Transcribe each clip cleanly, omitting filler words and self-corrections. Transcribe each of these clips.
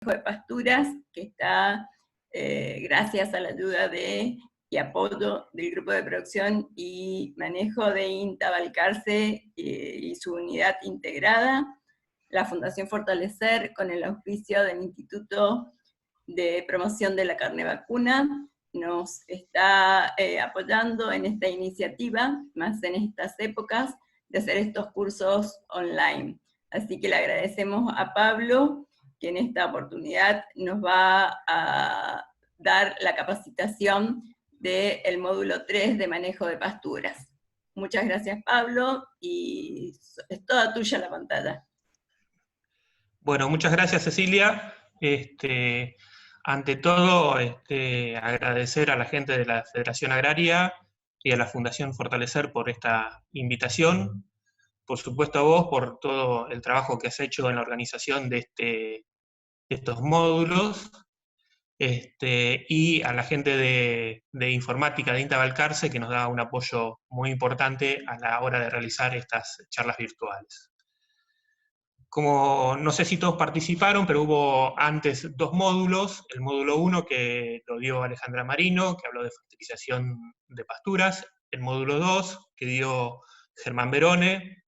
de pasturas, que está, gracias a la ayuda y apoyo del Grupo de Producción y Manejo de INTA Balcarce y su unidad integrada, la Fundación Fortalecer, con el auspicio del Instituto de Promoción de la Carne Vacuna, nos está apoyando en esta iniciativa, más en estas épocas, de hacer estos cursos online. Así que le agradecemos a Pablo, que en esta oportunidad nos va a dar la capacitación del módulo 3 de manejo de pasturas. Muchas gracias, Pablo, y es toda tuya la pantalla. Bueno, muchas gracias, Cecilia. Ante todo, agradecer a la gente de la Federación Agraria y a la Fundación Fortalecer por esta invitación. Por supuesto a vos por todo el trabajo que has hecho en la organización de estos módulos, y a la gente de informática de INTA Balcarce, que nos da un apoyo muy importante a la hora de realizar estas charlas virtuales. Como no sé si todos participaron, pero hubo antes dos módulos. El módulo 1 que lo dio Alejandra Marino, que habló de fertilización de pasturas. El módulo 2 que dio Germán Verone,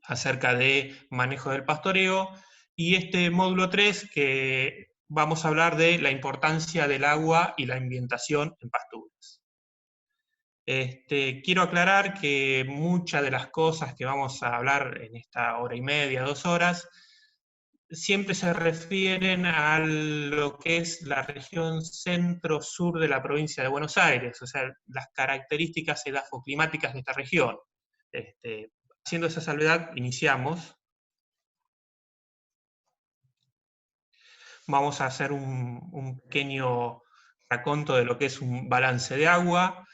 acerca de manejo del pastoreo. Y este módulo 3 que vamos a hablar de la importancia del agua y la ambientación en pasturas. Quiero aclarar que muchas de las cosas que vamos a hablar en esta hora y media, 2 horas, siempre se refieren a lo que es la región centro-sur de la provincia de Buenos Aires, o sea, las características edafoclimáticas de esta región. Haciendo esa salvedad, iniciamos. Vamos a hacer un pequeño raconto de lo que es un balance de agua.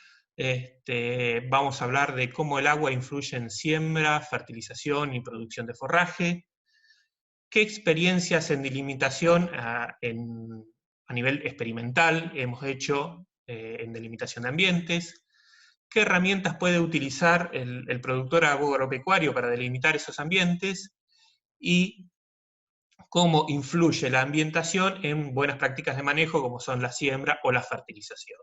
Vamos a hablar de cómo el agua influye en siembra, fertilización y producción de forraje. ¿Qué experiencias en delimitación a nivel experimental hemos hecho en delimitación de ambientes? ¿Qué herramientas puede utilizar el productor agropecuario para delimitar esos ambientes? Y cómo influye la ambientación en buenas prácticas de manejo, como son la siembra o la fertilización.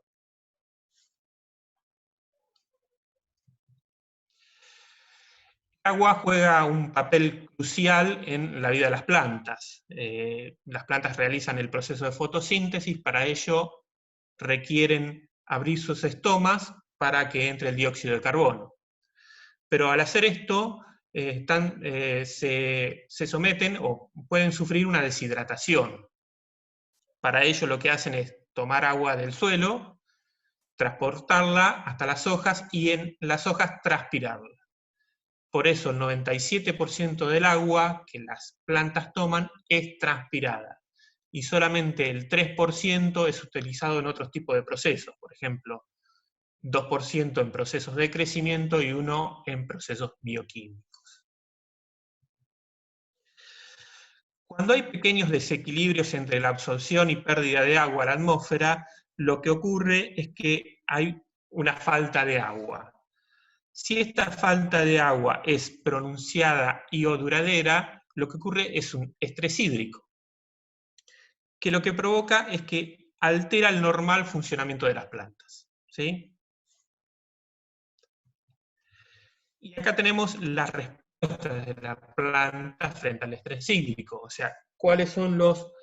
El agua juega un papel crucial en la vida de las plantas. Las plantas realizan el proceso de fotosíntesis, para ello requieren abrir sus estomas para que entre el dióxido de carbono. Pero al hacer esto, se someten o pueden sufrir una deshidratación. Para ello lo que hacen es tomar agua del suelo, transportarla hasta las hojas y en las hojas transpirarla. Por eso el 97% del agua que las plantas toman es transpirada y solamente el 3% es utilizado en otros tipos de procesos, por ejemplo, 2% en procesos de crecimiento y 1% en procesos bioquímicos. Cuando hay pequeños desequilibrios entre la absorción y pérdida de agua a la atmósfera, lo que ocurre es que hay una falta de agua. Si esta falta de agua es pronunciada y o duradera, lo que ocurre es un estrés hídrico, que lo que provoca es que altera el normal funcionamiento de las plantas, ¿sí? Y acá tenemos la respuesta de la planta frente al estrés hídrico, o sea, cuáles son los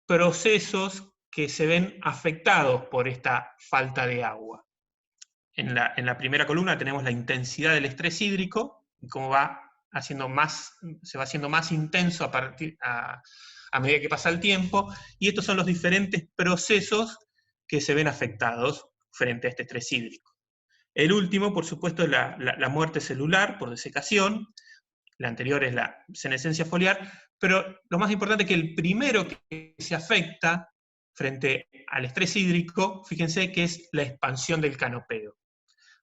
procesos que se ven afectados por esta falta de agua. En la primera columna tenemos la intensidad del estrés hídrico, y cómo se va haciendo más intenso a medida que pasa el tiempo, y estos son los diferentes procesos que se ven afectados frente a este estrés hídrico. El último, por supuesto, es la muerte celular por desecación, la anterior es la senescencia foliar, pero lo más importante es que el primero que se afecta frente al estrés hídrico, fíjense que es la expansión del canopeo.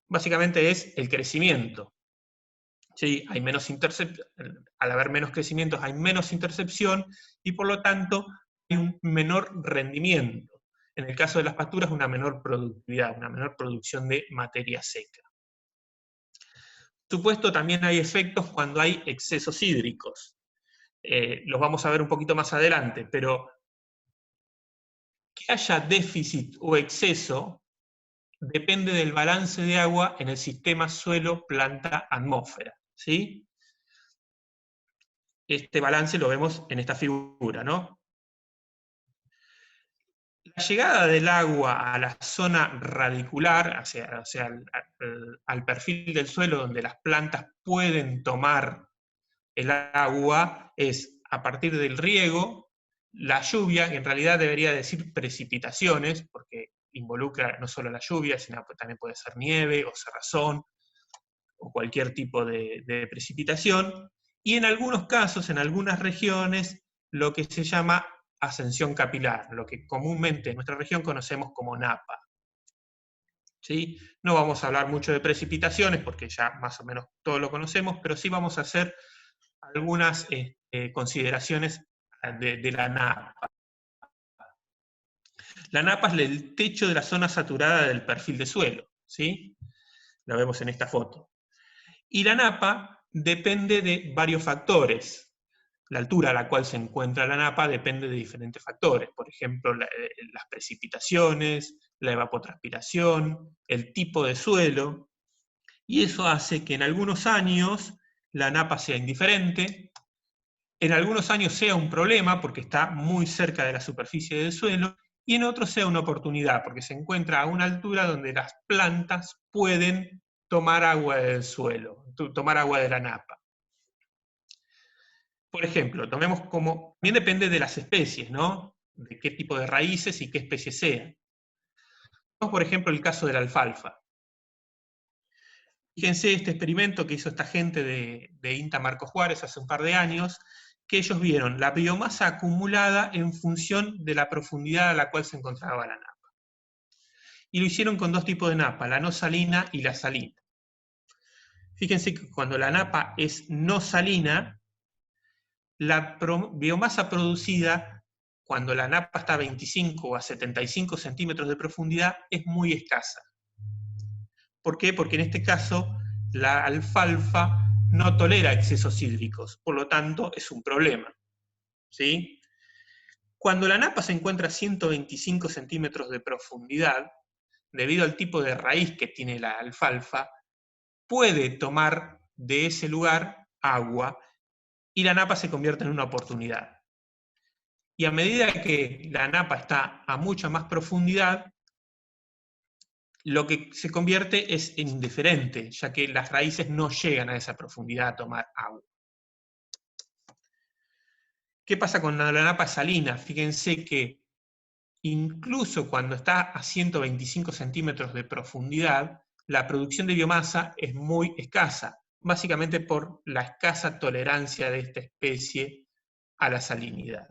Básicamente es el crecimiento. ¿Sí? Al haber menos crecimientos hay menos intercepción y por lo tanto hay un menor rendimiento. En el caso de las pasturas, una menor productividad, una menor producción de materia seca. Por supuesto, también hay efectos cuando hay excesos hídricos. Los vamos a ver un poquito más adelante, pero que haya déficit o exceso depende del balance de agua en el sistema suelo-planta-atmósfera, ¿sí? Este balance lo vemos en esta figura, ¿no? La llegada del agua a la zona radicular, al perfil del suelo donde las plantas pueden tomar el agua, es a partir del riego, la lluvia, que en realidad debería decir precipitaciones, porque involucra no solo la lluvia, sino que también puede ser nieve o cerrazón, o cualquier tipo de precipitación, y en algunos casos, en algunas regiones, lo que se llama ascensión capilar, lo que comúnmente en nuestra región conocemos como napa. ¿Sí? No vamos a hablar mucho de precipitaciones, porque ya más o menos todo lo conocemos, pero sí vamos a hacer algunas consideraciones de la napa. La napa es el techo de la zona saturada del perfil de suelo, ¿sí? Lo vemos en esta foto. Y la napa depende de varios factores. La altura a la cual se encuentra la napa depende de diferentes factores. Por ejemplo, las precipitaciones, la evapotranspiración, el tipo de suelo. Y eso hace que en algunos años la napa sea indiferente, en algunos años sea un problema porque está muy cerca de la superficie del suelo, y en otros sea una oportunidad porque se encuentra a una altura donde las plantas pueden tomar agua del suelo, tomar agua de la napa. Por ejemplo, tomemos como, también depende de las especies, ¿no? De qué tipo de raíces y qué especie sean. Tomemos, por ejemplo, el caso de la alfalfa. Fíjense este experimento que hizo esta gente de INTA Marco Juárez hace un par de años, que ellos vieron la biomasa acumulada en función de la profundidad a la cual se encontraba la napa. Y lo hicieron con dos tipos de napa, la no salina y la salina. Fíjense que cuando la napa es no salina, la biomasa producida, cuando la napa está a 25 o a 75 centímetros de profundidad, es muy escasa. ¿Por qué? Porque en este caso la alfalfa no tolera excesos hídricos, por lo tanto es un problema. ¿Sí? Cuando la napa se encuentra a 125 centímetros de profundidad, debido al tipo de raíz que tiene la alfalfa, puede tomar de ese lugar agua y la napa se convierte en una oportunidad. Y a medida que la napa está a mucha más profundidad, lo que se convierte es en indiferente, ya que las raíces no llegan a esa profundidad a tomar agua. ¿Qué pasa con la napa salina? Fíjense que incluso cuando está a 125 centímetros de profundidad, la producción de biomasa es muy escasa, básicamente por la escasa tolerancia de esta especie a la salinidad.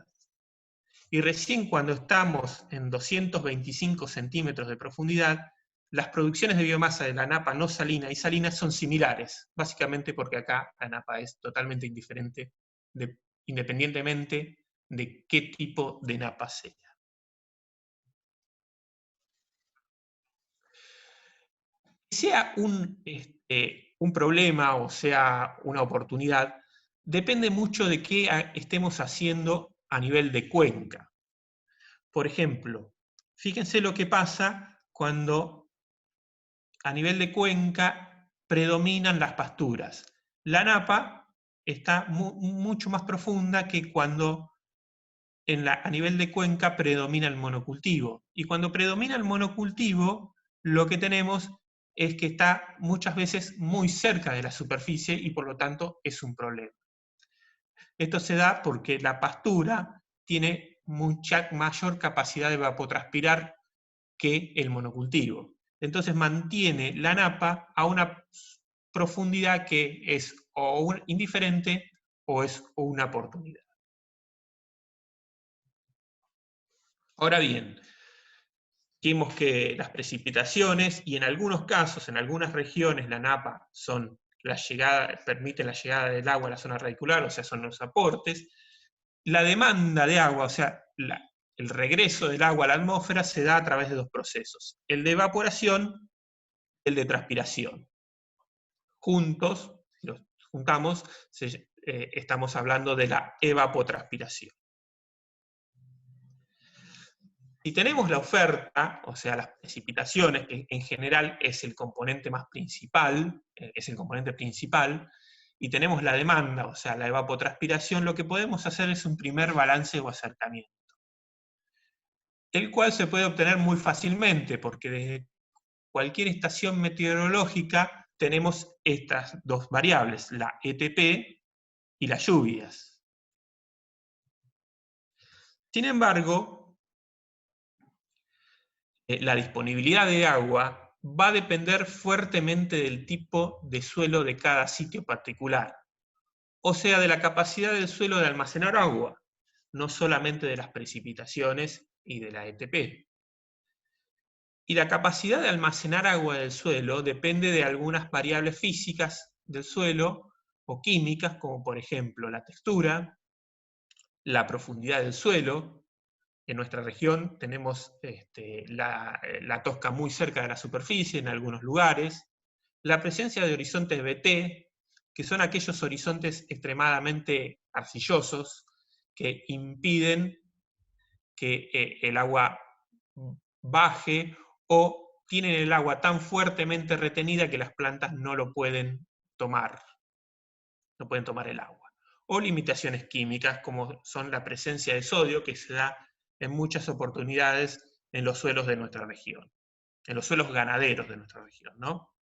Y recién cuando estamos en 225 centímetros de profundidad, las producciones de biomasa de la napa no salina y salina son similares, básicamente porque acá la napa es totalmente indiferente, independientemente de qué tipo de napa sea. Sea un problema o sea una oportunidad, depende mucho de qué estemos haciendo a nivel de cuenca. Por ejemplo, fíjense lo que pasa cuando a nivel de cuenca predominan las pasturas. La napa está mucho más profunda que cuando a nivel de cuenca predomina el monocultivo. Y cuando predomina el monocultivo, lo que tenemos es que está muchas veces muy cerca de la superficie y por lo tanto es un problema. Esto se da porque la pastura tiene mucha mayor capacidad de evapotranspirar que el monocultivo. Entonces mantiene la napa a una profundidad que es o indiferente o es una oportunidad. Ahora bien, vimos que las precipitaciones, y en algunos casos, en algunas regiones, la napa permite la llegada del agua a la zona radicular, o sea, son los aportes. La demanda de agua, o sea, el regreso del agua a la atmósfera se da a través de dos procesos, el de evaporación y el de transpiración. Juntos, si los juntamos, estamos hablando de la evapotranspiración. Si tenemos la oferta, o sea, las precipitaciones, que en general es el componente más principal, y tenemos la demanda, o sea, la evapotranspiración, lo que podemos hacer es un primer balance o acercamiento, el cual se puede obtener muy fácilmente, porque desde cualquier estación meteorológica tenemos estas dos variables, la ETP y las lluvias. Sin embargo, la disponibilidad de agua va a depender fuertemente del tipo de suelo de cada sitio particular, o sea, de la capacidad del suelo de almacenar agua, no solamente de las precipitaciones y de la ETP. Y la capacidad de almacenar agua del suelo depende de algunas variables físicas del suelo o químicas, como por ejemplo la textura, la profundidad del suelo. En nuestra región tenemos la tosca muy cerca de la superficie en algunos lugares, la presencia de horizontes BT, que son aquellos horizontes extremadamente arcillosos que impiden que el agua baje, o tienen el agua tan fuertemente retenida que las plantas no lo pueden tomar, no pueden tomar el agua. O limitaciones químicas, como son la presencia de sodio, que se da en muchas oportunidades en los suelos de nuestra región, en los suelos ganaderos de nuestra región, ¿no?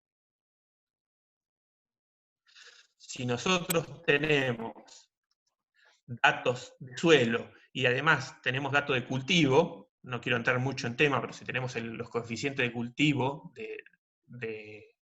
Si nosotros tenemos datos de suelo y además tenemos datos de cultivo, no quiero entrar mucho en tema, pero si tenemos los coeficientes de cultivo de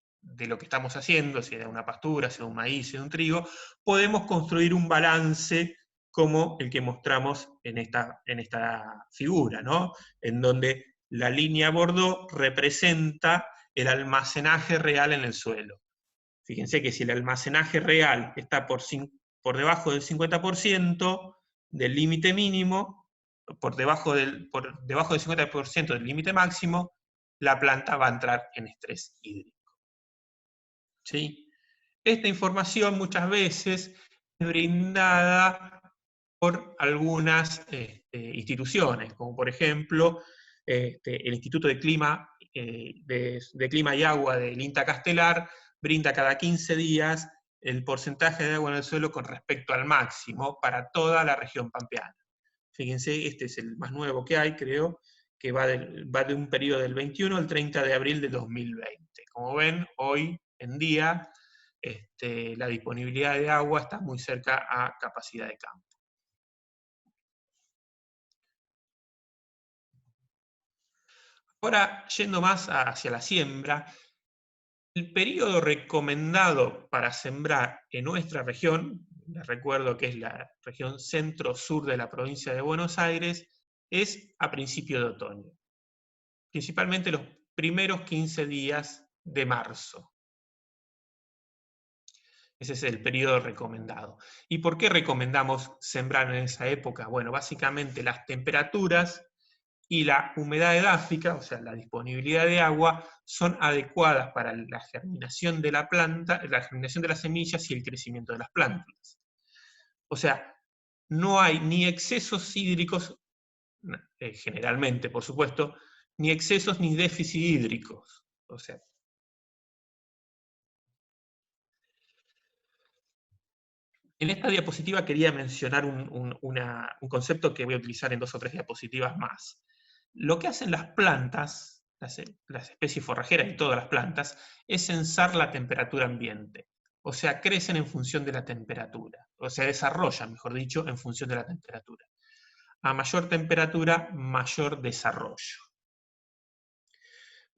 lo que estamos haciendo, si era una pastura, si era un maíz, si era un trigo, podemos construir un balance como el que mostramos en esta figura, ¿no? En donde la línea bordó representa el almacenaje real en el suelo. Fíjense que si el almacenaje real está por debajo del 50% del límite mínimo, por debajo del 50% del límite máximo, la planta va a entrar en estrés hídrico. ¿Sí? Esta información muchas veces es brindada por algunas instituciones, como por ejemplo el Instituto de Clima, de Clima y Agua del INTA Castelar, brinda cada 15 días el porcentaje de agua en el suelo con respecto al máximo para toda la región pampeana. Fíjense, este es el más nuevo que hay, creo, que va de un periodo del 21 al 30 de abril de 2020. Como ven, hoy en día la disponibilidad de agua está muy cerca a capacidad de campo. Ahora, yendo más hacia la siembra, el periodo recomendado para sembrar en nuestra región, les recuerdo que es la región centro-sur de la provincia de Buenos Aires, es a principio de otoño. Principalmente los primeros 15 días de marzo. Ese es el periodo recomendado. ¿Y por qué recomendamos sembrar en esa época? Bueno, básicamente las temperaturas y la humedad edáfica, o sea, la disponibilidad de agua, son adecuadas para la germinación de la planta, la germinación de las semillas y el crecimiento de las plantas. O sea, no hay ni excesos hídricos, generalmente, por supuesto, ni excesos ni déficit hídricos. O sea, en esta diapositiva quería mencionar un concepto que voy a utilizar en 2 o 3 diapositivas más. Lo que hacen las plantas, las especies forrajeras y todas las plantas, es censar la temperatura ambiente. O sea, crecen en función de la temperatura. O sea, desarrollan, mejor dicho, en función de la temperatura. A mayor temperatura, mayor desarrollo.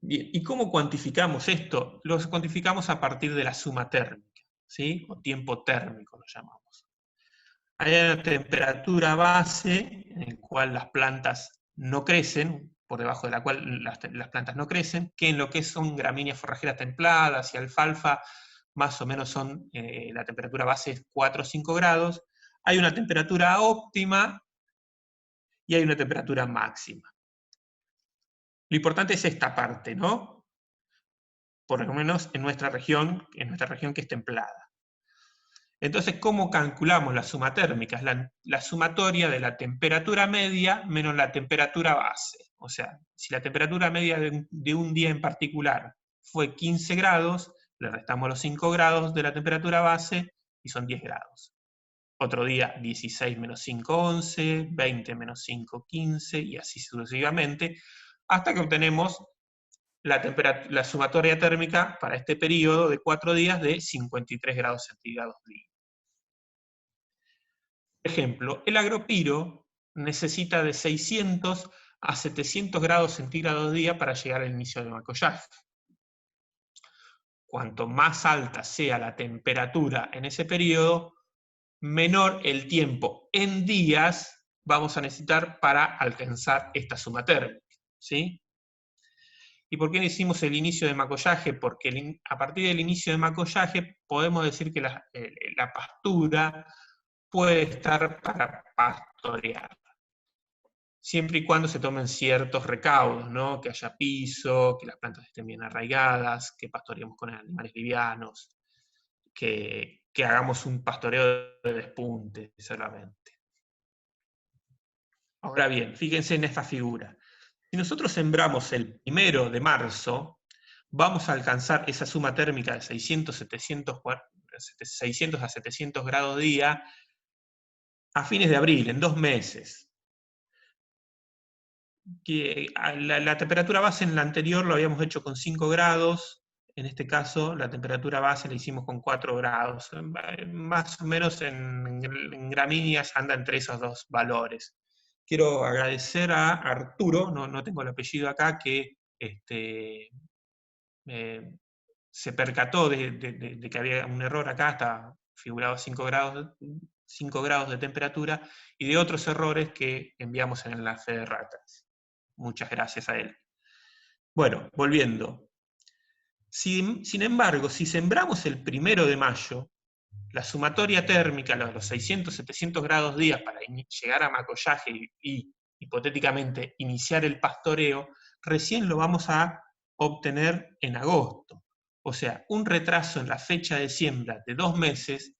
Bien, ¿y cómo cuantificamos esto? Lo cuantificamos a partir de la suma térmica, ¿sí? O tiempo térmico lo llamamos. Hay una temperatura base en la cual las plantas no crecen, por debajo de la cual las plantas no crecen, que en lo que son gramíneas forrajeras templadas y alfalfa, más o menos son, la temperatura base es 4 o 5 grados. Hay una temperatura óptima y hay una temperatura máxima. Lo importante es esta parte, ¿no? Por lo menos en nuestra región que es templada. Entonces, ¿cómo calculamos la suma térmica? Es la sumatoria de la temperatura media menos la temperatura base. O sea, si la temperatura media de un día en particular fue 15 grados, le restamos los 5 grados de la temperatura base y son 10 grados. Otro día 16 menos 5, 11, 20 menos 5, 15, y así sucesivamente, hasta que obtenemos la sumatoria térmica para este periodo de 4 días de 53 grados centígrados día. Por ejemplo, el agropiro necesita de 600 a 700 grados centígrados día para llegar al inicio del macollaje. Cuanto más alta sea la temperatura en ese periodo, menor el tiempo en días vamos a necesitar para alcanzar esta suma térmica, ¿sí? ¿Y por qué decimos el inicio de macollaje? Porque a partir del inicio de macollaje podemos decir que la pastura puede estar para pastorear, siempre y cuando se tomen ciertos recaudos, ¿no? Que haya piso, que las plantas estén bien arraigadas, que pastoreemos con animales livianos, que hagamos un pastoreo de despunte solamente. Ahora bien, fíjense en esta figura. Si nosotros sembramos el 1 de marzo, vamos a alcanzar esa suma térmica de 600 a 700 grados día a fines de abril, en 2 meses. La temperatura base en la anterior lo habíamos hecho con 5 grados, en este caso la temperatura base la hicimos con 4 grados. Más o menos en gramíneas anda entre esos dos valores. Quiero agradecer a Arturo, no tengo el apellido acá, que se percató de que había un error acá, está figurado 5 grados de temperatura, y de otros errores que enviamos en el enlace de ratas. Muchas gracias a él. Bueno, volviendo. Sin embargo, si sembramos el 1 de mayo, la sumatoria térmica, los 600, 700 grados días para llegar a macollaje y hipotéticamente iniciar el pastoreo, recién lo vamos a obtener en agosto. O sea, un retraso en la fecha de siembra de 2 meses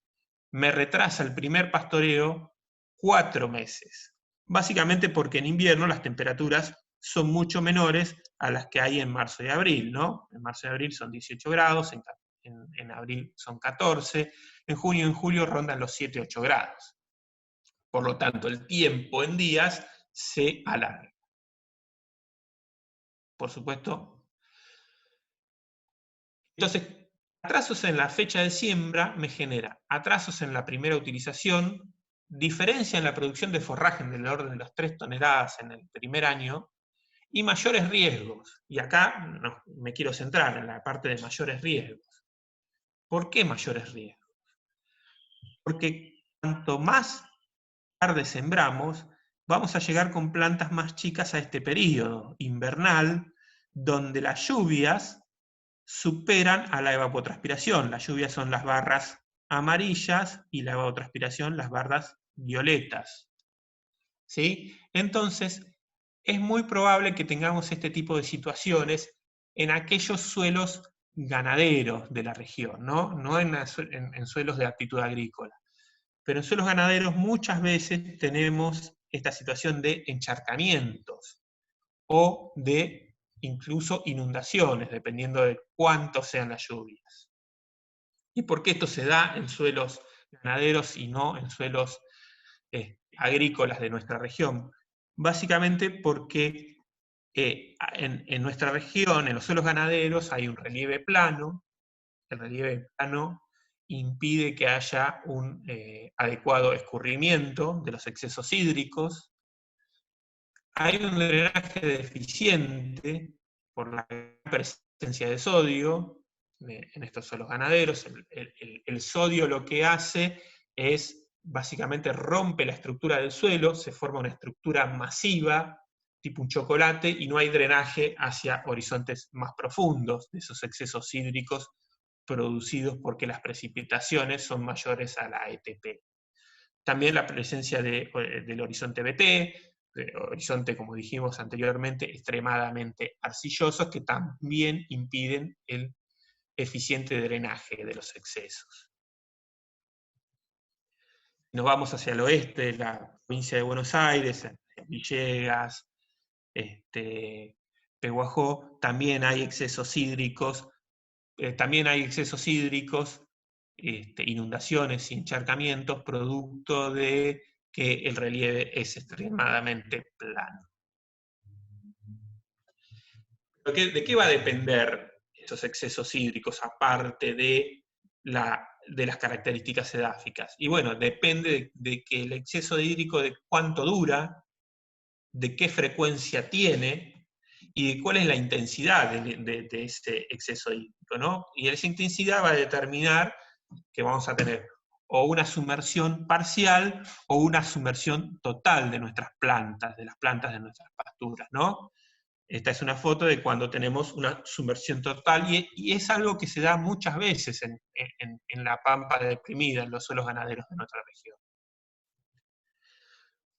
me retrasa el primer pastoreo 4 meses. Básicamente porque en invierno las temperaturas son mucho menores a las que hay en marzo y abril, ¿no? En marzo y abril son 18 grados, en abril son 14, en junio y en julio rondan los 7, 8 grados. Por lo tanto, el tiempo en días se alarga. Por supuesto. Entonces, atrasos en la fecha de siembra me genera atrasos en la primera utilización, diferencia en la producción de forraje del orden de las 3 toneladas en el primer año, y mayores riesgos. Y acá me quiero centrar en la parte de mayores riesgos. ¿Por qué mayores riesgos? Porque cuanto más tarde sembramos, vamos a llegar con plantas más chicas a este periodo invernal, donde las lluvias superan a la evapotranspiración. Las lluvias son las barras amarillas y la evapotranspiración las barras violetas. ¿Sí? Entonces, es muy probable que tengamos este tipo de situaciones en aquellos suelos ganaderos de la región, no en suelos de aptitud agrícola. Pero en suelos ganaderos muchas veces tenemos esta situación de encharcamientos o de incluso inundaciones, dependiendo de cuánto sean las lluvias. ¿Y por qué esto se da en suelos ganaderos y no en suelos agrícolas de nuestra región? Básicamente porque en nuestra región, en los suelos ganaderos, hay un relieve plano. El relieve plano impide que haya un adecuado escurrimiento de los excesos hídricos. Hay un drenaje deficiente por la presencia de sodio en estos suelos ganaderos. El sodio lo que hace es, básicamente, rompe la estructura del suelo, se forma una estructura masiva, tipo un chocolate, y no hay drenaje hacia horizontes más profundos de esos excesos hídricos producidos porque las precipitaciones son mayores a la ETP. También la presencia del horizonte BT, horizonte, como dijimos anteriormente, extremadamente arcillosos, que también impiden el eficiente drenaje de los excesos. Nos vamos hacia el oeste, la provincia de Buenos Aires, en Villegas, Pehuajó, también hay excesos hídricos, inundaciones y encharcamientos, producto de que el relieve es extremadamente plano. ¿De qué va a depender esos excesos hídricos, aparte de las características edáficas? Y bueno, depende de que el exceso hídrico, de cuánto dura, de qué frecuencia tiene, y de cuál es la intensidad de ese exceso hídrico, ¿no? Y esa intensidad va a determinar que vamos a tener o una sumersión parcial o una sumersión total de nuestras plantas, de las plantas de nuestras pasturas, ¿no? Esta es una foto de cuando tenemos una sumersión total, y es algo que se da muchas veces en la pampa deprimida, en los suelos ganaderos de nuestra región.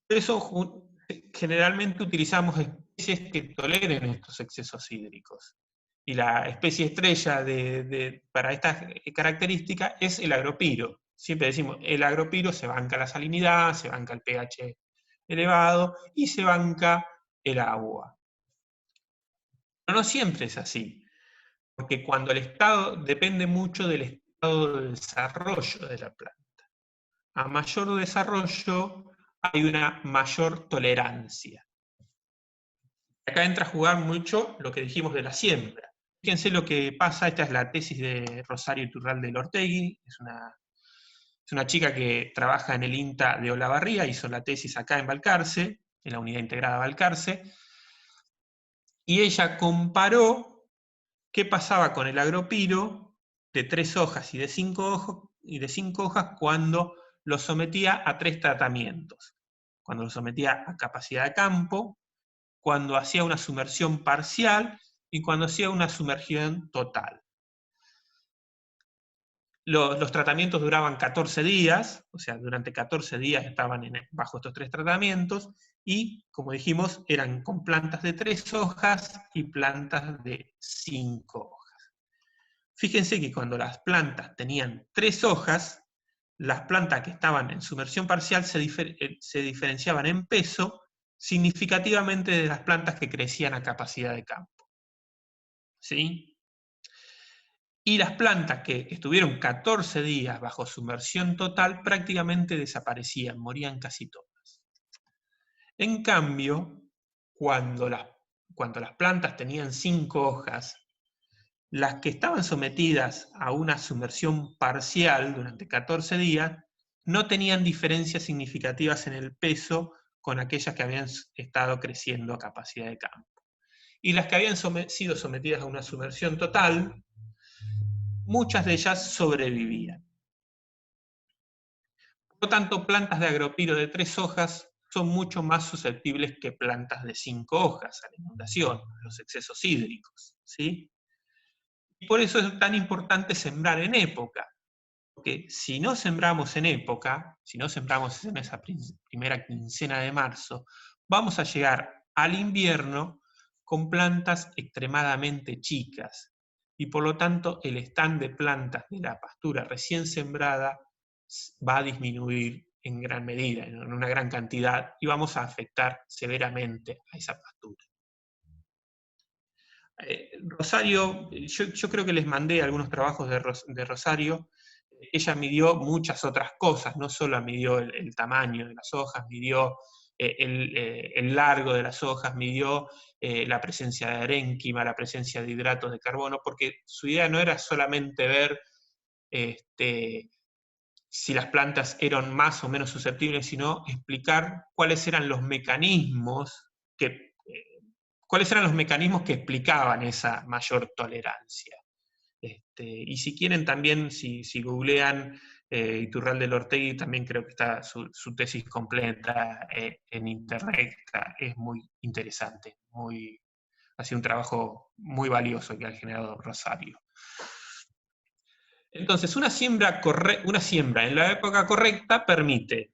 Por eso generalmente utilizamos especies que toleren estos excesos hídricos. Y la especie estrella para esta característica es el agropiro. Siempre decimos, el agropiro se banca la salinidad, se banca el pH elevado y se banca el agua. Pero no siempre es así, porque cuando el estado depende mucho del estado de desarrollo de la planta. A mayor desarrollo hay una mayor tolerancia. Acá entra a jugar mucho lo que dijimos de la siembra. Fíjense lo que pasa, esta es la tesis de Rosario Iturralde del Ortegui, es una chica que trabaja en el INTA de Olavarría, hizo la tesis acá en Balcarce, en la Unidad Integrada Balcarce, y ella comparó qué pasaba con el agropiro de 3 hojas y de 5 hojas cuando lo sometía a 3 tratamientos. Cuando lo sometía a capacidad de campo, cuando hacía una sumersión parcial y cuando hacía una sumersión total. Los tratamientos duraban 14 días, o sea, durante 14 días estaban bajo estos 3 tratamientos, y, como dijimos, eran con plantas de 3 hojas y plantas de 5 hojas. Fíjense que cuando las plantas tenían 3 hojas, las plantas que estaban en sumersión parcial se diferenciaban en peso significativamente de las plantas que crecían a capacidad de campo. ¿Sí? Y las plantas que estuvieron 14 días bajo sumersión total prácticamente desaparecían, morían casi todas. En cambio, cuando las plantas tenían 5 hojas, las que estaban sometidas a una sumersión parcial durante 14 días no tenían diferencias significativas en el peso con aquellas que habían estado creciendo a capacidad de campo. Y las que habían sido sometidas a una sumersión total, muchas de ellas sobrevivían. Por lo tanto, plantas de agropiro de 3 hojas son mucho más susceptibles que plantas de 5 hojas a la inundación, a los excesos hídricos, ¿sí? Y por eso es tan importante sembrar en época, porque si no sembramos en época, si no sembramos en esa primera quincena de marzo, vamos a llegar al invierno con plantas extremadamente chicas, y por lo tanto el stand de plantas de la pastura recién sembrada va a disminuir en gran medida, en una gran cantidad, y vamos a afectar severamente a esa pastura. Rosario, yo creo que les mandé algunos trabajos de Rosario. Ella midió muchas otras cosas, no solo midió el tamaño de las hojas, midió el largo de las hojas, midió la presencia de arénquima, la presencia de hidratos de carbono, porque su idea no era solamente ver si las plantas eran más o menos susceptibles, sino explicar cuáles eran los mecanismos que explicaban esa mayor tolerancia. Y si quieren también, si googlean Iturralde del Ortegui, también creo que está su tesis completa en internet, es muy interesante, ha sido un trabajo muy valioso que ha generado Rosario. Entonces, una siembra en la época correcta permite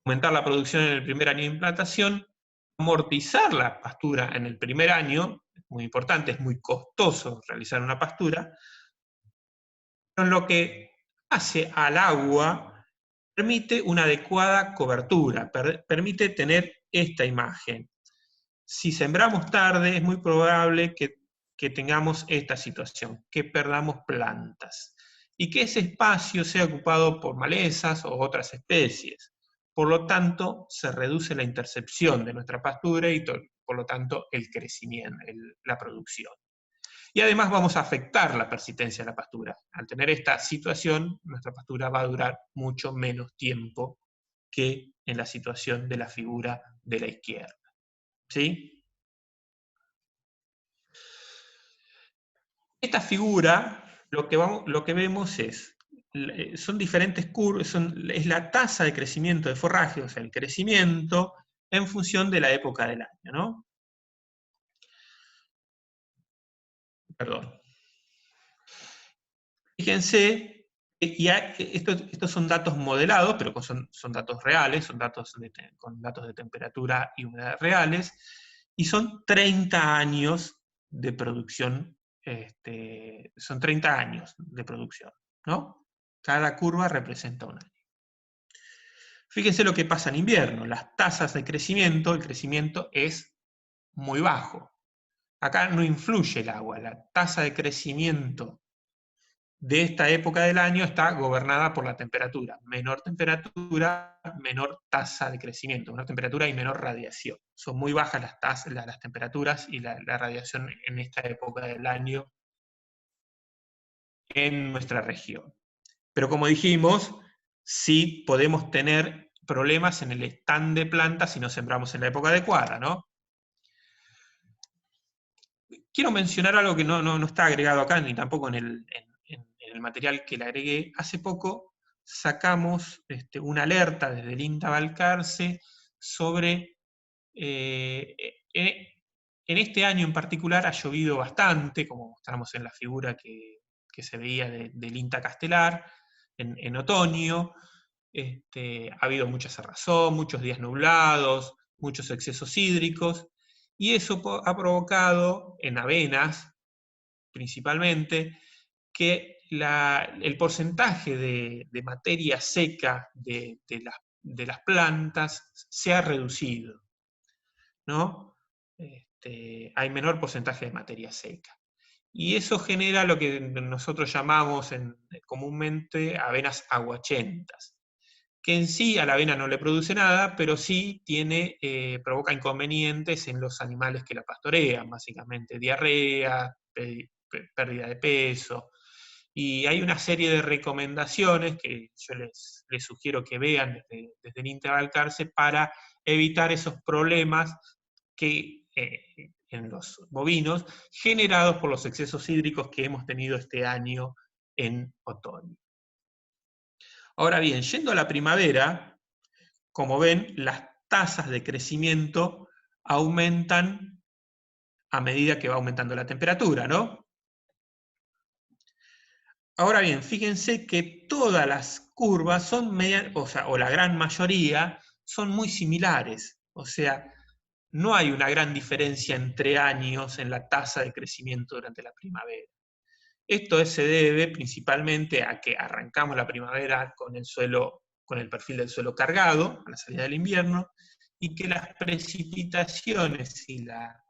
aumentar la producción en el primer año de implantación, amortizar la pastura en el primer año, es muy importante, es muy costoso realizar una pastura, pero en lo que hace al agua, permite una adecuada cobertura, permite tener esta imagen. Si sembramos tarde, es muy probable que tengamos esta situación, que perdamos plantas, y que ese espacio sea ocupado por malezas o otras especies. Por lo tanto, se reduce la intercepción de nuestra pastura y por lo tanto el crecimiento, la producción. Y además vamos a afectar la persistencia de la pastura. Al tener esta situación, nuestra pastura va a durar mucho menos tiempo que en la situación de la figura de la izquierda. ¿Sí? Esta figura, lo que vemos son diferentes curvas, es la tasa de crecimiento de forraje, o sea, el crecimiento en función de la época del año, ¿no? Perdón. Fíjense, estos son datos modelados, pero son datos reales, son datos con datos de temperatura y humedad reales, y son 30 años de producción, son 30 años de producción, ¿no? Cada curva representa un año. Fíjense lo que pasa en invierno, las tasas de crecimiento, el crecimiento es muy bajo. Acá no influye el agua, la tasa de crecimiento de esta época del año está gobernada por la temperatura. Menor temperatura, menor tasa de crecimiento. Menor temperatura y menor radiación. Son muy bajas las temperaturas y la radiación en esta época del año en nuestra región. Pero como dijimos, sí podemos tener problemas en el stand de plantas si no sembramos en la época adecuada, ¿no? Quiero mencionar algo que no está agregado acá, ni tampoco en el material que le agregué. Hace poco sacamos una alerta desde el INTA Balcarce sobre, en este año en particular ha llovido bastante, como mostramos en la figura que se veía del INTA Castelar, en otoño. Ha habido mucha cerrazón, muchos días nublados, muchos excesos hídricos, y eso ha provocado en avenas, principalmente, que el porcentaje de materia seca de las plantas se ha reducido, ¿no? Hay menor porcentaje de materia seca. Y eso genera lo que nosotros llamamos comúnmente avenas aguachentas, que en sí a la avena no le produce nada, pero sí provoca inconvenientes en los animales que la pastorean, básicamente diarrea, pérdida de peso. Y hay una serie de recomendaciones que yo les sugiero que vean desde el INTA Balcarce para evitar esos problemas en los bovinos generados por los excesos hídricos que hemos tenido este año en otoño. Ahora bien, yendo a la primavera, como ven, las tasas de crecimiento aumentan a medida que va aumentando la temperatura, ¿no? Ahora bien, fíjense que todas las curvas son o la gran mayoría, son muy similares. O sea, no hay una gran diferencia entre años en la tasa de crecimiento durante la primavera. Esto se debe principalmente a que arrancamos la primavera con el perfil del suelo cargado a la salida del invierno, y que las precipitaciones y la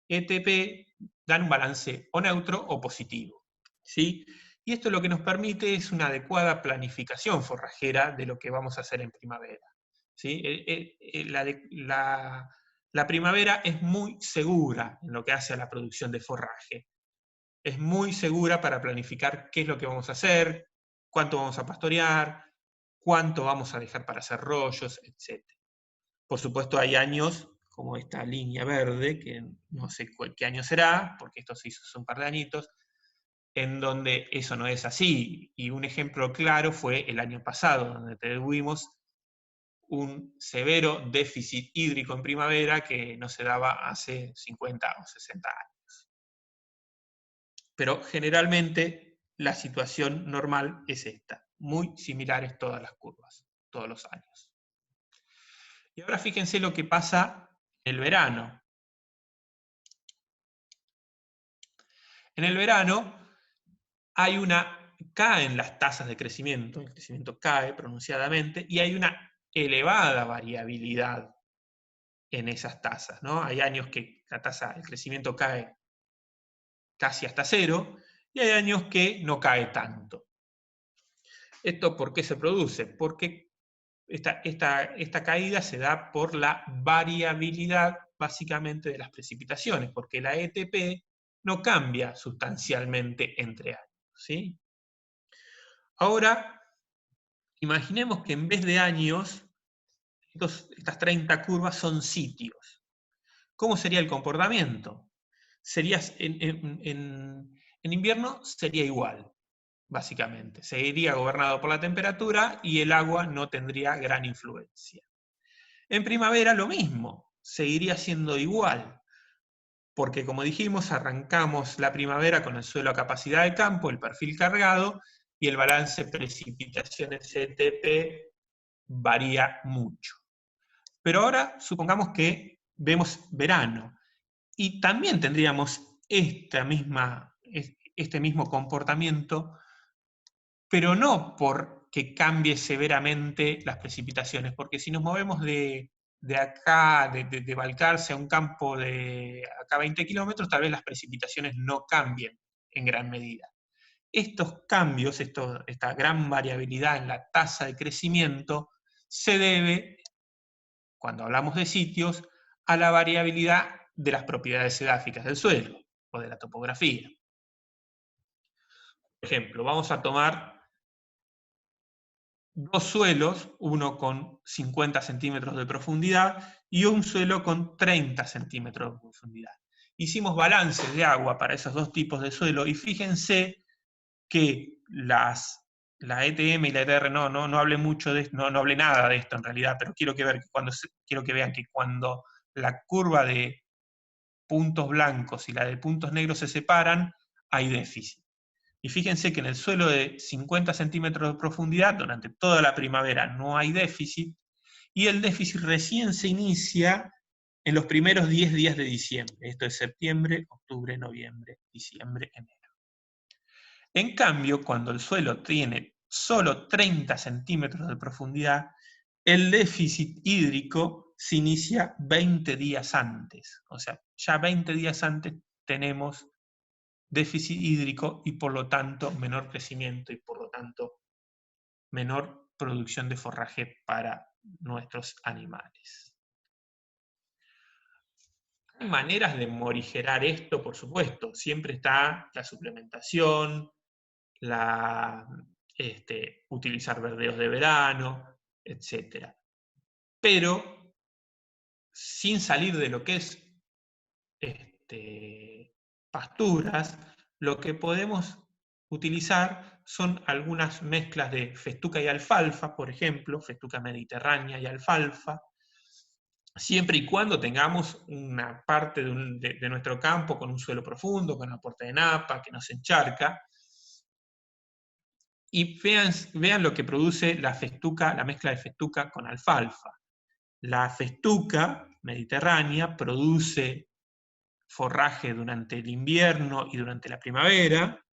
ETP dan un balance o neutro o positivo, ¿sí? Y esto lo que nos permite es una adecuada planificación forrajera de lo que vamos a hacer en primavera, ¿sí? La primavera es muy segura en lo que hace a la producción de forraje. Es muy segura para planificar qué es lo que vamos a hacer, cuánto vamos a pastorear, cuánto vamos a dejar para hacer rollos, etc. Por supuesto hay años, como esta línea verde, que no sé qué año será, porque esto se hizo hace un par de añitos, en donde eso no es así. Y un ejemplo claro fue el año pasado, donde tuvimos un severo déficit hídrico en primavera que no se daba hace 50 o 60 años. Pero generalmente la situación normal es esta, muy similares todas las curvas, todos los años. Y ahora fíjense lo que pasa en el verano. En el verano hay una caen las tasas de crecimiento, el crecimiento cae pronunciadamente, y hay una elevada variabilidad en esas tasas, ¿no? Hay años que la tasa de crecimiento cae casi hasta cero, y hay años que no cae tanto. ¿Esto por qué se produce? Porque esta caída se da por la variabilidad, básicamente, de las precipitaciones, porque la ETP no cambia sustancialmente entre años, ¿sí? Ahora, imaginemos que en vez de años, estas 30 curvas son sitios. ¿Cómo sería el comportamiento? En invierno sería igual, básicamente. Seguiría gobernado por la temperatura y el agua no tendría gran influencia. En primavera lo mismo, seguiría siendo igual, porque como dijimos, arrancamos la primavera con el suelo a capacidad de campo, el perfil cargado, y el balance precipitaciones ETP varía mucho. Pero ahora supongamos que vemos verano, y también tendríamos este mismo comportamiento, pero no porque cambie severamente las precipitaciones, porque si nos movemos de acá, de Balcarce a un campo de acá 20 kilómetros, tal vez las precipitaciones no cambien en gran medida. Estos cambios, esta gran variabilidad en la tasa de crecimiento, se debe, cuando hablamos de sitios, a la variabilidad de las propiedades edáficas del suelo o de la topografía. Por ejemplo, vamos a tomar dos suelos, uno con 50 centímetros de profundidad y un suelo con 30 centímetros de profundidad. Hicimos balances de agua para esos dos tipos de suelo y fíjense que la ETM y la ETR no hablé mucho de esto, no hablé nada de esto en realidad, pero quiero que vean que cuando la curva de puntos blancos y la de puntos negros se separan, hay déficit. Y fíjense que en el suelo de 50 centímetros de profundidad, durante toda la primavera no hay déficit, y el déficit recién se inicia en los primeros 10 días de diciembre. Esto es septiembre, octubre, noviembre, diciembre, enero. En cambio, cuando el suelo tiene solo 30 centímetros de profundidad, el déficit hídrico se inicia 20 días antes. O sea, ya 20 días antes tenemos déficit hídrico y por lo tanto menor crecimiento y por lo tanto menor producción de forraje para nuestros animales. Hay maneras de morigerar esto, por supuesto. Siempre está la suplementación, utilizar verdeos de verano, etc. Pero sin salir de lo que es pasturas, lo que podemos utilizar son algunas mezclas de festuca y alfalfa, por ejemplo, festuca mediterránea y alfalfa, siempre y cuando tengamos una parte de nuestro campo con un suelo profundo, con aporte de napa, que no se encharca, y vean lo que produce la mezcla de festuca con alfalfa. La festuca mediterránea produce forraje durante el invierno y durante la primavera,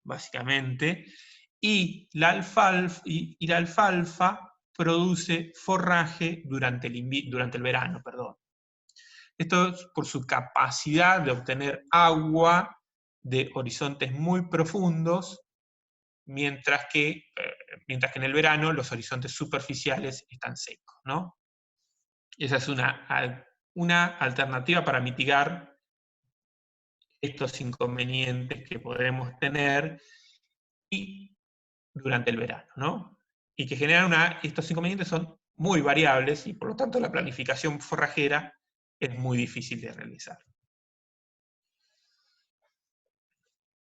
básicamente, y la alfalfa produce forraje durante el verano. Esto es por su capacidad de obtener agua de horizontes muy profundos, mientras que en el verano los horizontes superficiales están secos, ¿no? Esa es una alternativa para mitigar estos inconvenientes que podemos tener durante el verano, ¿no? Y que estos inconvenientes son muy variables y por lo tanto la planificación forrajera es muy difícil de realizar.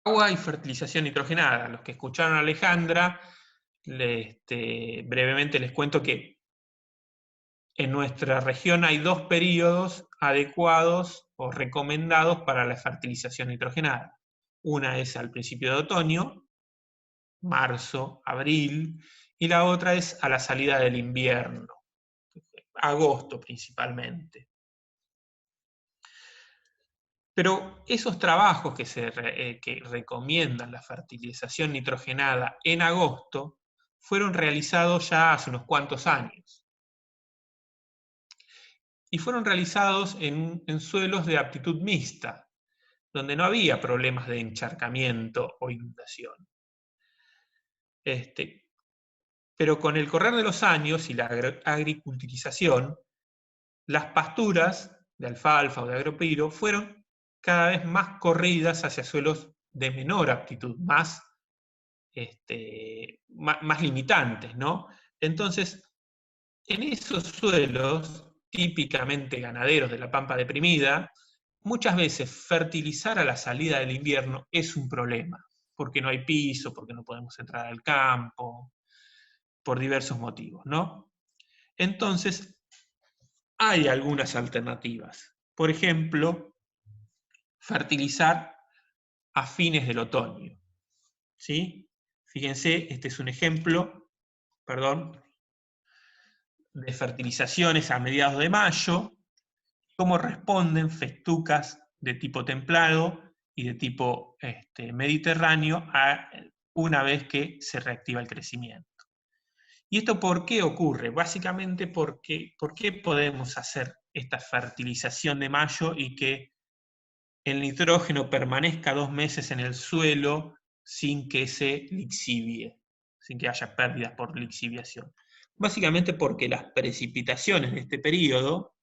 Agua y fertilización nitrogenada. Los que escucharon a Alejandra, brevemente les cuento que en nuestra región hay dos periodos adecuados o recomendados para la fertilización nitrogenada. Una es al principio de otoño, marzo, abril, y la otra es a la salida del invierno, agosto principalmente. Pero esos trabajos que recomiendan la fertilización nitrogenada en agosto fueron realizados ya hace unos cuantos años. Y fueron realizados en suelos de aptitud mixta, donde no había problemas de encharcamiento o inundación. Pero con el correr de los años y la agriculturización, las pasturas de alfalfa o de agropiro fueron cada vez más corridas hacia suelos de menor aptitud, más limitantes, ¿no? Entonces, en esos suelos, típicamente ganaderos de la pampa deprimida, muchas veces fertilizar a la salida del invierno es un problema, porque no hay piso, porque no podemos entrar al campo, por diversos motivos, ¿no? Entonces, hay algunas alternativas. Por ejemplo, fertilizar a fines del otoño, ¿sí? Fíjense, este es un ejemplo, de fertilizaciones a mediados de mayo, cómo responden festucas de tipo templado y de tipo mediterráneo una vez que se reactiva el crecimiento. ¿Y esto por qué ocurre? Básicamente ¿por qué podemos hacer esta fertilización de mayo y que el nitrógeno permanezca 2 meses en el suelo sin que se lixivie, sin que haya pérdidas por lixiviación? Básicamente porque las precipitaciones de este periodo,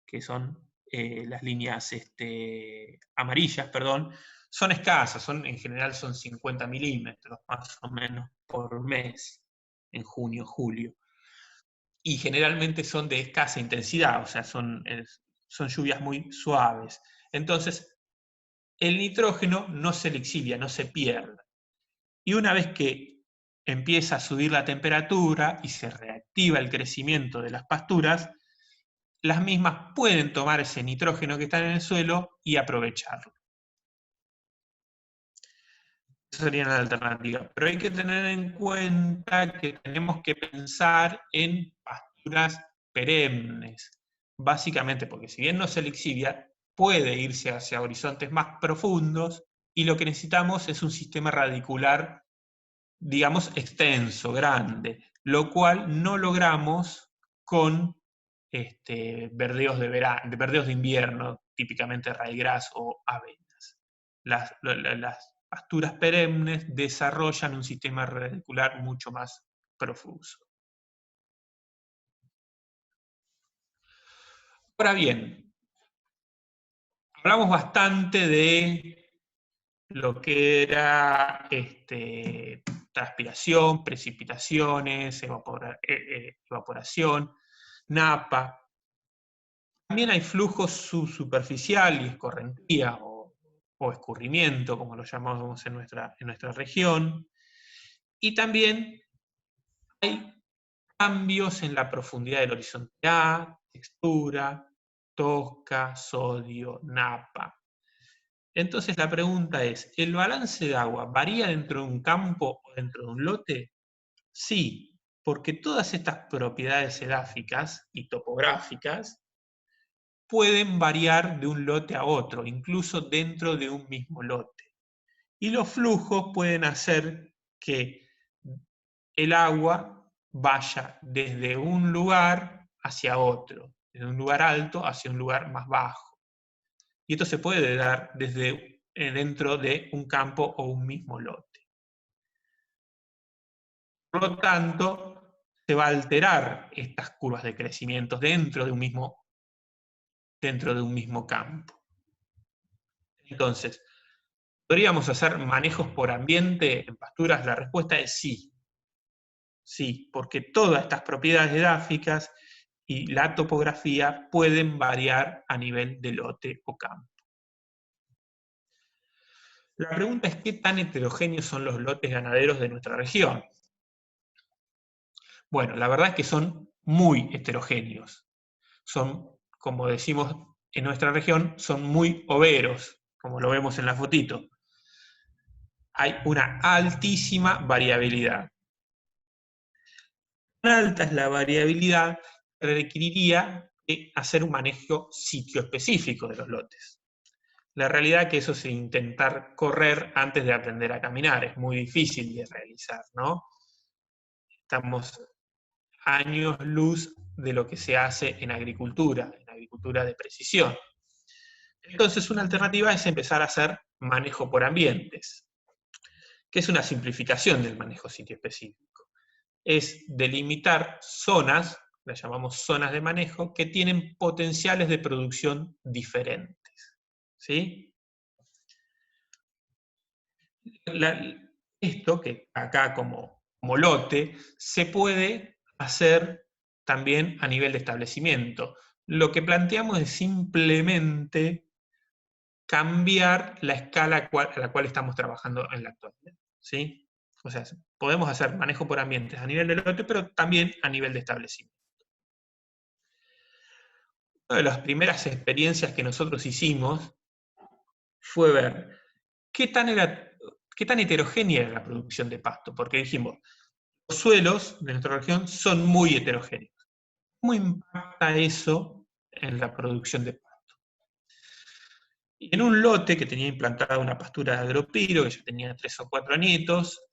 que son las líneas amarillas, son escasas, en general son 50 milímetros más o menos por mes, en junio, julio. Y generalmente son de escasa intensidad, o sea, son lluvias muy suaves. Entonces, el nitrógeno no se lixivia, no se pierde. Y una vez que empieza a subir la temperatura y se reactiva el crecimiento de las pasturas, las mismas pueden tomar ese nitrógeno que está en el suelo y aprovecharlo. Esa sería una alternativa. Pero hay que tener en cuenta que tenemos que pensar en pasturas perennes, básicamente porque si bien no se lixivia, puede irse hacia horizontes más profundos y lo que necesitamos es un sistema radicular, digamos, extenso, grande, lo cual no logramos con verdeos de invierno, típicamente raigras o avenas. Las pasturas perennes desarrollan un sistema radicular mucho más profuso. Ahora bien, hablamos bastante de lo que era transpiración, precipitaciones, evaporación, napa. También hay flujo subsuperficial y escorrentía o escurrimiento, como lo llamamos en nuestra región. Y también hay cambios en la profundidad del horizonte A, textura, tosca, sodio, napa. Entonces la pregunta es, ¿el balance de agua varía dentro de un campo o dentro de un lote? Sí, porque todas estas propiedades edáficas y topográficas pueden variar de un lote a otro, incluso dentro de un mismo lote. Y los flujos pueden hacer que el agua vaya desde un lugar hacia otro, desde un lugar alto hacia un lugar más bajo. Y esto se puede dar desde dentro de un campo o un mismo lote. Por lo tanto, se va a alterar estas curvas de crecimiento dentro de un mismo campo. Entonces, ¿podríamos hacer manejos por ambiente en pasturas? La respuesta es sí. Sí, porque todas estas propiedades edáficas y la topografía pueden variar a nivel de lote o campo. La pregunta es ¿qué tan heterogéneos son los lotes ganaderos de nuestra región? Bueno, la verdad es que son muy heterogéneos. Son, como decimos en nuestra región, son muy overos, como lo vemos en la fotito. Hay una altísima variabilidad. Tan alta es la variabilidad que requeriría que hacer un manejo sitio específico de los lotes. La realidad es que eso es intentar correr antes de aprender a caminar, es muy difícil de realizar, ¿no? Estamos años luz de lo que se hace en agricultura de precisión. Entonces, una alternativa es empezar a hacer manejo por ambientes, que es una simplificación del manejo sitio específico. Es delimitar zonas, las llamamos zonas de manejo, que tienen potenciales de producción diferentes. ¿Sí? Esto, que acá como lote, se puede hacer también a nivel de establecimiento. Lo que planteamos es simplemente cambiar la escala a la cual estamos trabajando en la actualidad. ¿Sí? O sea, podemos hacer manejo por ambientes a nivel de lote, pero también a nivel de establecimiento. Una de las primeras experiencias que nosotros hicimos fue ver qué tan heterogénea era la producción de pasto, porque dijimos, los suelos de nuestra región son muy heterogéneos. ¿Cómo impacta eso en la producción de pasto? Y en un lote que tenía implantada una pastura de agropiro, que ya tenía 3 o 4 añitos,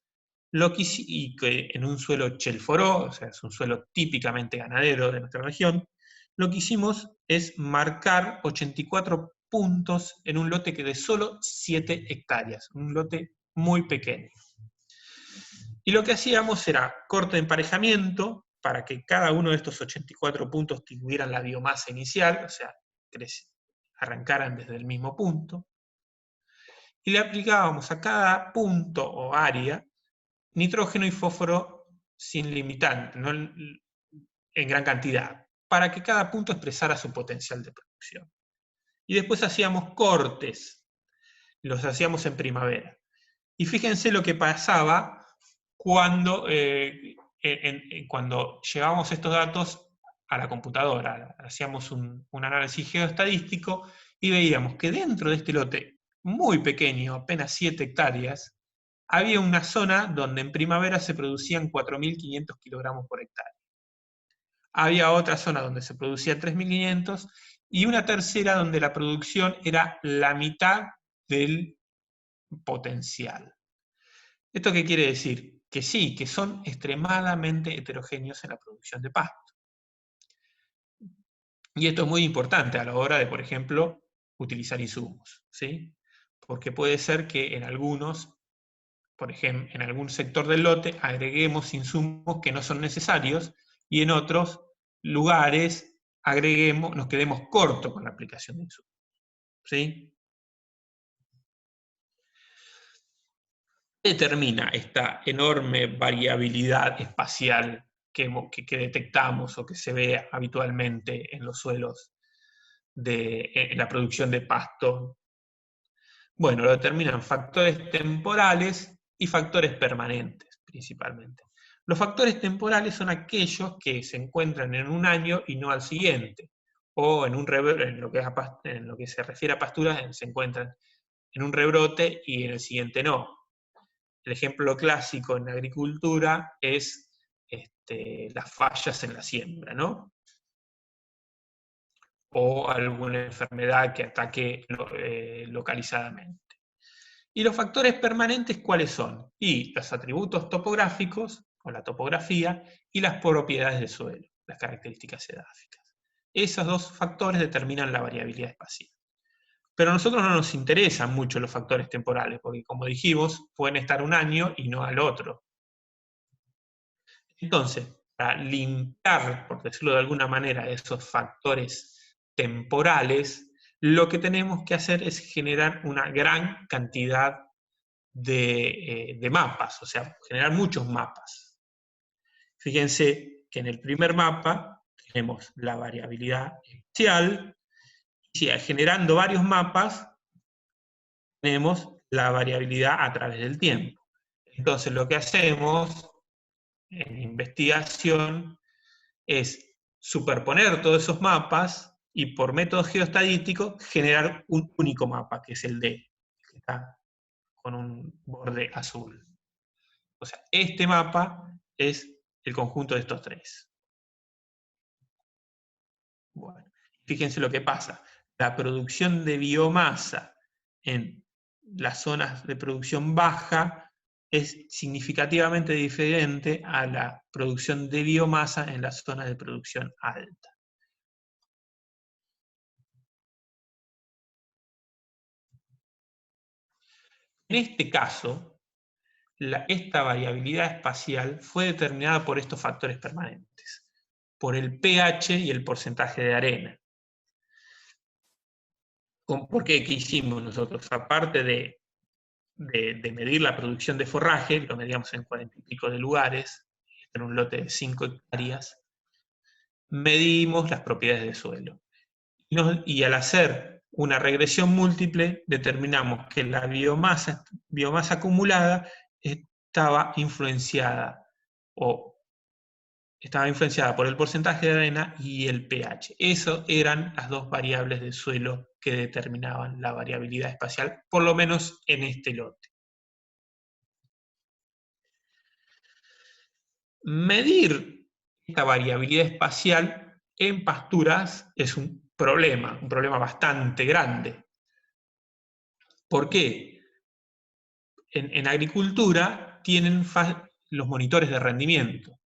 y que en un suelo chelforó, o sea, es un suelo típicamente ganadero de nuestra región, lo que hicimos es marcar 84 puntos en un lote que de solo 7 hectáreas, un lote muy pequeño. Y lo que hacíamos era corte de emparejamiento para que cada uno de estos 84 puntos tuvieran la biomasa inicial, o sea, arrancaran desde el mismo punto, y le aplicábamos a cada punto o área nitrógeno y fósforo sin limitante, no en gran cantidad, para que cada punto expresara su potencial de producción. Y después hacíamos cortes, los hacíamos en primavera. Y fíjense lo que pasaba cuando, cuando llevábamos estos datos a la computadora. Hacíamos un análisis geoestadístico y veíamos que dentro de este lote muy pequeño, apenas 7 hectáreas, había una zona donde en primavera se producían 4.500 kilogramos por hectárea. Había otra zona donde se producía 3.500 y una tercera donde la producción era la mitad del potencial. ¿Esto qué quiere decir? Que sí, que son extremadamente heterogéneos en la producción de pasto. Y esto es muy importante a la hora de, por ejemplo, utilizar insumos, ¿sí? Porque puede ser que en algunos, por ejemplo, en algún sector del lote agreguemos insumos que no son necesarios y en otros lugares nos quedemos cortos con la aplicación de insumos, ¿sí? Determina esta enorme variabilidad espacial que detectamos o que se ve habitualmente en los suelos en la producción de pasto? Bueno, lo determinan factores temporales y factores permanentes, principalmente. Los factores temporales son aquellos que se encuentran en un año y no al siguiente, o en lo que se refiere a pasturas, se encuentran en un rebrote y en el siguiente no. El ejemplo clásico en la agricultura es las fallas en la siembra, ¿no? O alguna enfermedad que ataque localizadamente. ¿Y los factores permanentes cuáles son? Y los atributos topográficos, o la topografía, y las propiedades del suelo, las características edáficas. Esos dos factores determinan la variabilidad espacial. Pero a nosotros no nos interesan mucho los factores temporales, porque como dijimos, pueden estar un año y no al otro. Entonces, para limpiar, por decirlo de alguna manera, esos factores temporales, lo que tenemos que hacer es generar una gran cantidad de mapas, o sea, generar muchos mapas. Fíjense que en el primer mapa tenemos la variabilidad espacial, y generando varios mapas tenemos la variabilidad a través del tiempo. Entonces lo que hacemos en investigación es superponer todos esos mapas y por método geoestadístico generar un único mapa, que es el D, que está con un borde azul. O sea, este mapa es el conjunto de estos tres. Bueno. fíjense lo que pasa. La producción de biomasa en las zonas de producción baja es significativamente diferente a la producción de biomasa en las zonas de producción alta. En este caso, esta variabilidad espacial fue determinada por estos factores permanentes, por el pH y el porcentaje de arena. ¿Por qué? ¿Qué hicimos nosotros? Aparte de medir la producción de forraje, lo medíamos en 40 y pico de lugares, en un lote de 5 hectáreas, medimos las propiedades del suelo. Y al hacer una regresión múltiple, determinamos que la biomasa acumulada estaba influenciada por el porcentaje de arena y el pH. Esas eran las dos variables del suelo que determinaban la variabilidad espacial, por lo menos en este lote. Medir esta variabilidad espacial en pasturas es un problema bastante grande. ¿Por qué? En agricultura tienen los monitores de rendimiento,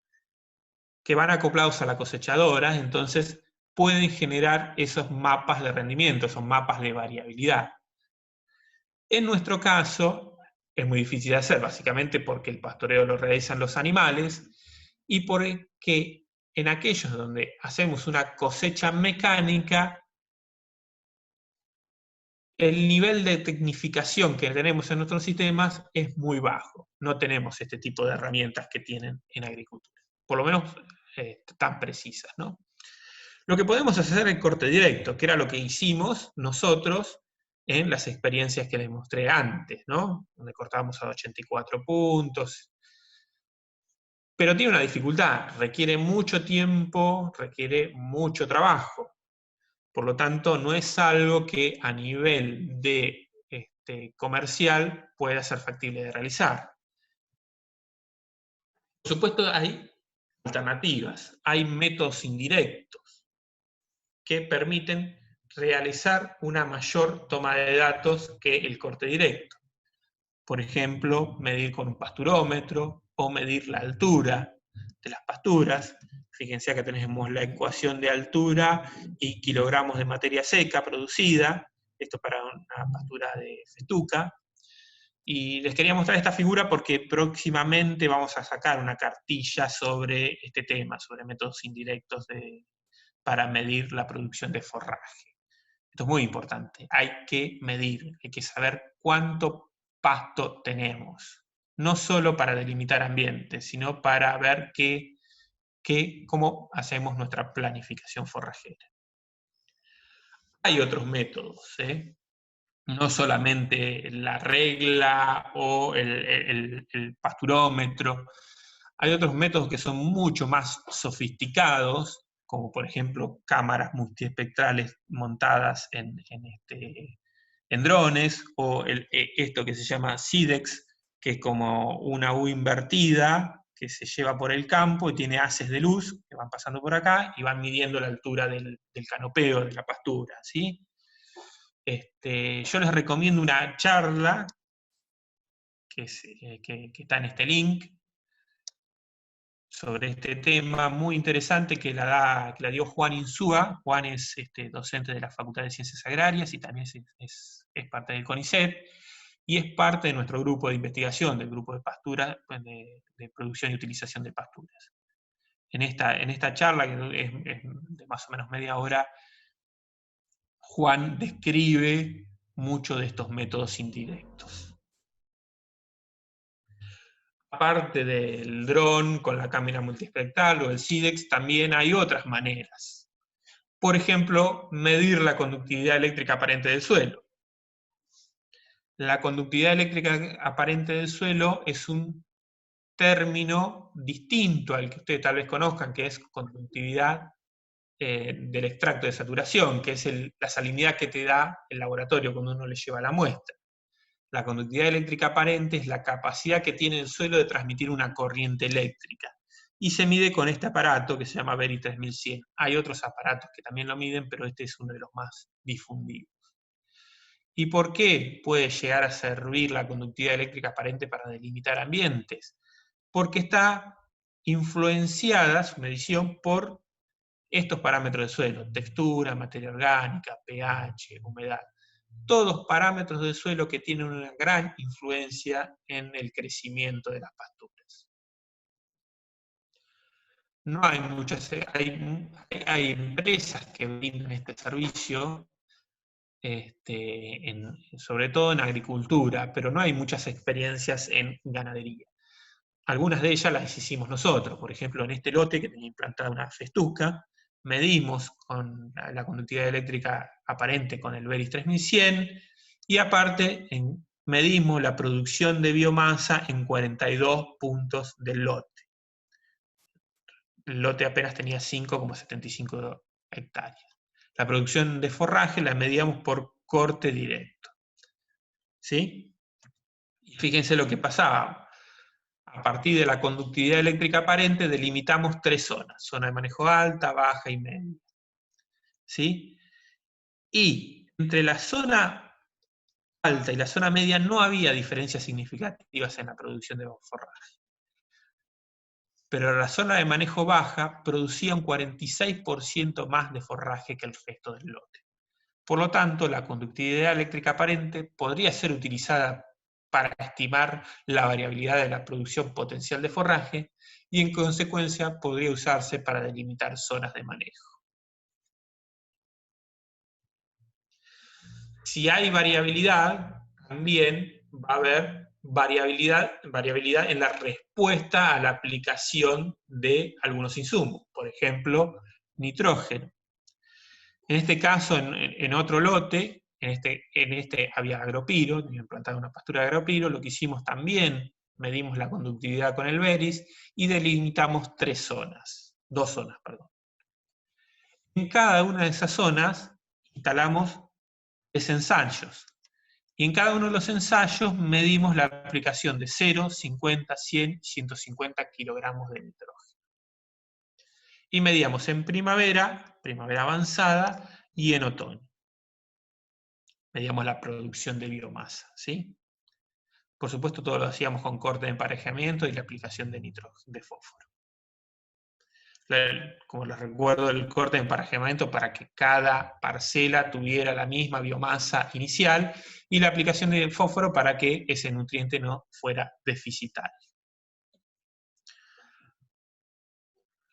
que van acoplados a la cosechadora, entonces pueden generar esos mapas de rendimiento, esos mapas de variabilidad. En nuestro caso, es muy difícil de hacer, básicamente porque el pastoreo lo realizan los animales, y porque en aquellos donde hacemos una cosecha mecánica, el nivel de tecnificación que tenemos en nuestros sistemas es muy bajo. No tenemos este tipo de herramientas que tienen en agricultura, por lo menos tan precisas, ¿no? Lo que podemos hacer es el corte directo, que era lo que hicimos nosotros en las experiencias que les mostré antes, ¿no? Donde cortábamos a 84 puntos. Pero tiene una dificultad, requiere mucho tiempo, requiere mucho trabajo. Por lo tanto, no es algo que a nivel de comercial pueda ser factible de realizar. Por supuesto, hay alternativas, hay métodos indirectos que permiten realizar una mayor toma de datos que el corte directo. Por ejemplo, medir con un pasturómetro o medir la altura de las pasturas. Fíjense que tenemos la ecuación de altura y kilogramos de materia seca producida, esto para una pastura de festuca. Y les quería mostrar esta figura porque próximamente vamos a sacar una cartilla sobre este tema, sobre métodos indirectos para medir la producción de forraje. Esto es muy importante, hay que medir, hay que saber cuánto pasto tenemos, no solo para delimitar ambientes, sino para ver cómo hacemos nuestra planificación forrajera. Hay otros métodos, no solamente la regla o el pasturómetro, hay otros métodos que son mucho más sofisticados, como por ejemplo cámaras multiespectrales montadas en drones, o esto que se llama SIDEX, que es como una U invertida que se lleva por el campo y tiene haces de luz que van pasando por acá y van midiendo la altura del canopeo, de la pastura, ¿sí? Yo les recomiendo una charla que está en este link sobre este tema muy interesante que la dio Juan Insúa. Juan es docente de la Facultad de Ciencias Agrarias y también es parte del CONICET y es parte de nuestro grupo de investigación, del grupo de pastura, de producción y utilización de pasturas. En esta charla, que es de más o menos media hora, Juan describe mucho de estos métodos indirectos. Aparte del dron con la cámara multiespectral o el SIDEX, también hay otras maneras. Por ejemplo, medir la conductividad eléctrica aparente del suelo. La conductividad eléctrica aparente del suelo es un término distinto al que ustedes tal vez conozcan, que es conductividad del extracto de saturación, que es la salinidad que te da el laboratorio cuando uno le lleva la muestra. La conductividad eléctrica aparente es la capacidad que tiene el suelo de transmitir una corriente eléctrica. y se mide con este aparato que se llama Very 3100. Hay otros aparatos que también lo miden, pero este es uno de los más difundidos. ¿Y por qué puede llegar a servir la conductividad eléctrica aparente para delimitar ambientes? Porque está influenciada su medición por estos parámetros de suelo: textura, materia orgánica, pH, humedad. Todos parámetros del suelo que tienen una gran influencia en el crecimiento de las pasturas. No hay muchas, hay empresas que brindan este servicio, sobre todo en agricultura, pero no hay muchas experiencias en ganadería. Algunas de ellas las hicimos nosotros. Por ejemplo, en este lote que tenía implantada una festuca, medimos con la conductividad eléctrica aparente con el Veris 3100, y aparte medimos la producción de biomasa en 42 puntos del lote. El lote apenas tenía 5,75 hectáreas. La producción de forraje la medíamos por corte directo. ¿Sí? Y fíjense lo que pasaba. A partir de la conductividad eléctrica aparente delimitamos 3 zonas: zona de manejo alta, baja y media. ¿Sí? Y entre la zona alta y la zona media no había diferencias significativas en la producción de forraje. Pero la zona de manejo baja producía un 46% más de forraje que el resto del lote. Por lo tanto, la conductividad eléctrica aparente podría ser utilizada para estimar la variabilidad de la producción potencial de forraje y, en consecuencia, podría usarse para delimitar zonas de manejo. Si hay variabilidad, también va a haber variabilidad en la respuesta a la aplicación de algunos insumos, por ejemplo, nitrógeno. En este caso, en otro lote, en este había agropiro, tenía implantada una pastura de agropiro. Lo que hicimos también, medimos la conductividad con el Veris y delimitamos 2 zonas. En cada una de esas zonas instalamos 3 ensayos. Y en cada uno de los ensayos medimos la aplicación de 0, 50, 100 y 150 kilogramos de nitrógeno. Y medíamos en primavera avanzada y en otoño. Medíamos la producción de biomasa, ¿sí? Por supuesto, todo lo hacíamos con corte de emparejamiento y la aplicación de nitrógeno, de fósforo. Como les recuerdo, el corte de emparejamiento para que cada parcela tuviera la misma biomasa inicial, y la aplicación de fósforo para que ese nutriente no fuera deficitario.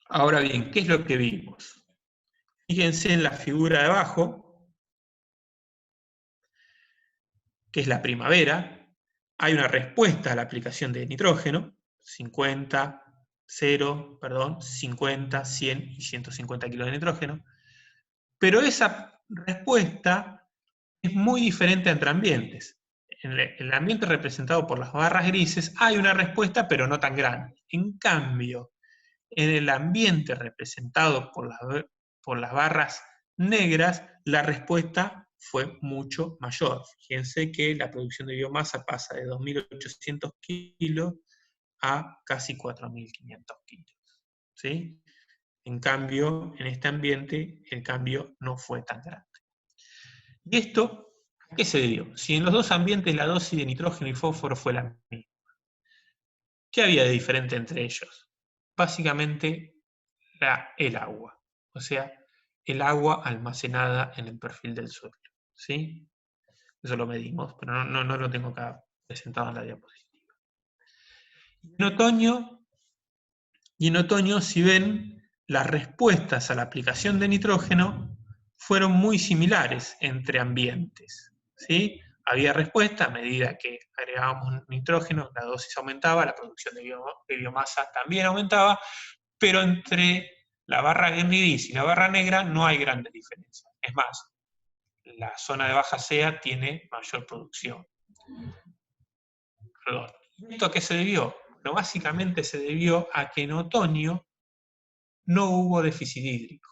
Ahora bien, ¿qué es lo que vimos? Fíjense en la figura de abajo, que es la primavera. Hay una respuesta a la aplicación de nitrógeno: 50, 100 y 150 kilos de nitrógeno. Pero esa respuesta es muy diferente entre ambientes. En el ambiente representado por las barras grises hay una respuesta, pero no tan grande. En cambio, en el ambiente representado por las barras negras, la respuesta fue mucho mayor. Fíjense que la producción de biomasa pasa de 2.800 kilos a casi 4.500 kilos. ¿Sí? En cambio, en este ambiente, el cambio no fue tan grande. ¿Y esto a qué se debió? Si en los dos ambientes la dosis de nitrógeno y fósforo fue la misma, ¿qué había de diferente entre ellos? Básicamente, el agua. O sea, el agua almacenada en el perfil del suelo. ¿Sí? Eso lo medimos, pero no lo tengo acá presentado en la diapositiva. Y en otoño, si ven, las respuestas a la aplicación de nitrógeno fueron muy similares entre ambientes. ¿Sí? Había respuesta a medida que agregábamos nitrógeno, la dosis aumentaba, la producción de biomasa también aumentaba, pero entre la barra gris y la barra negra no hay grandes diferencias. Es más, la zona de baja SEA tiene mayor producción. Perdón. ¿Esto a qué se debió? Bueno, básicamente se debió a que en otoño no hubo déficit hídrico.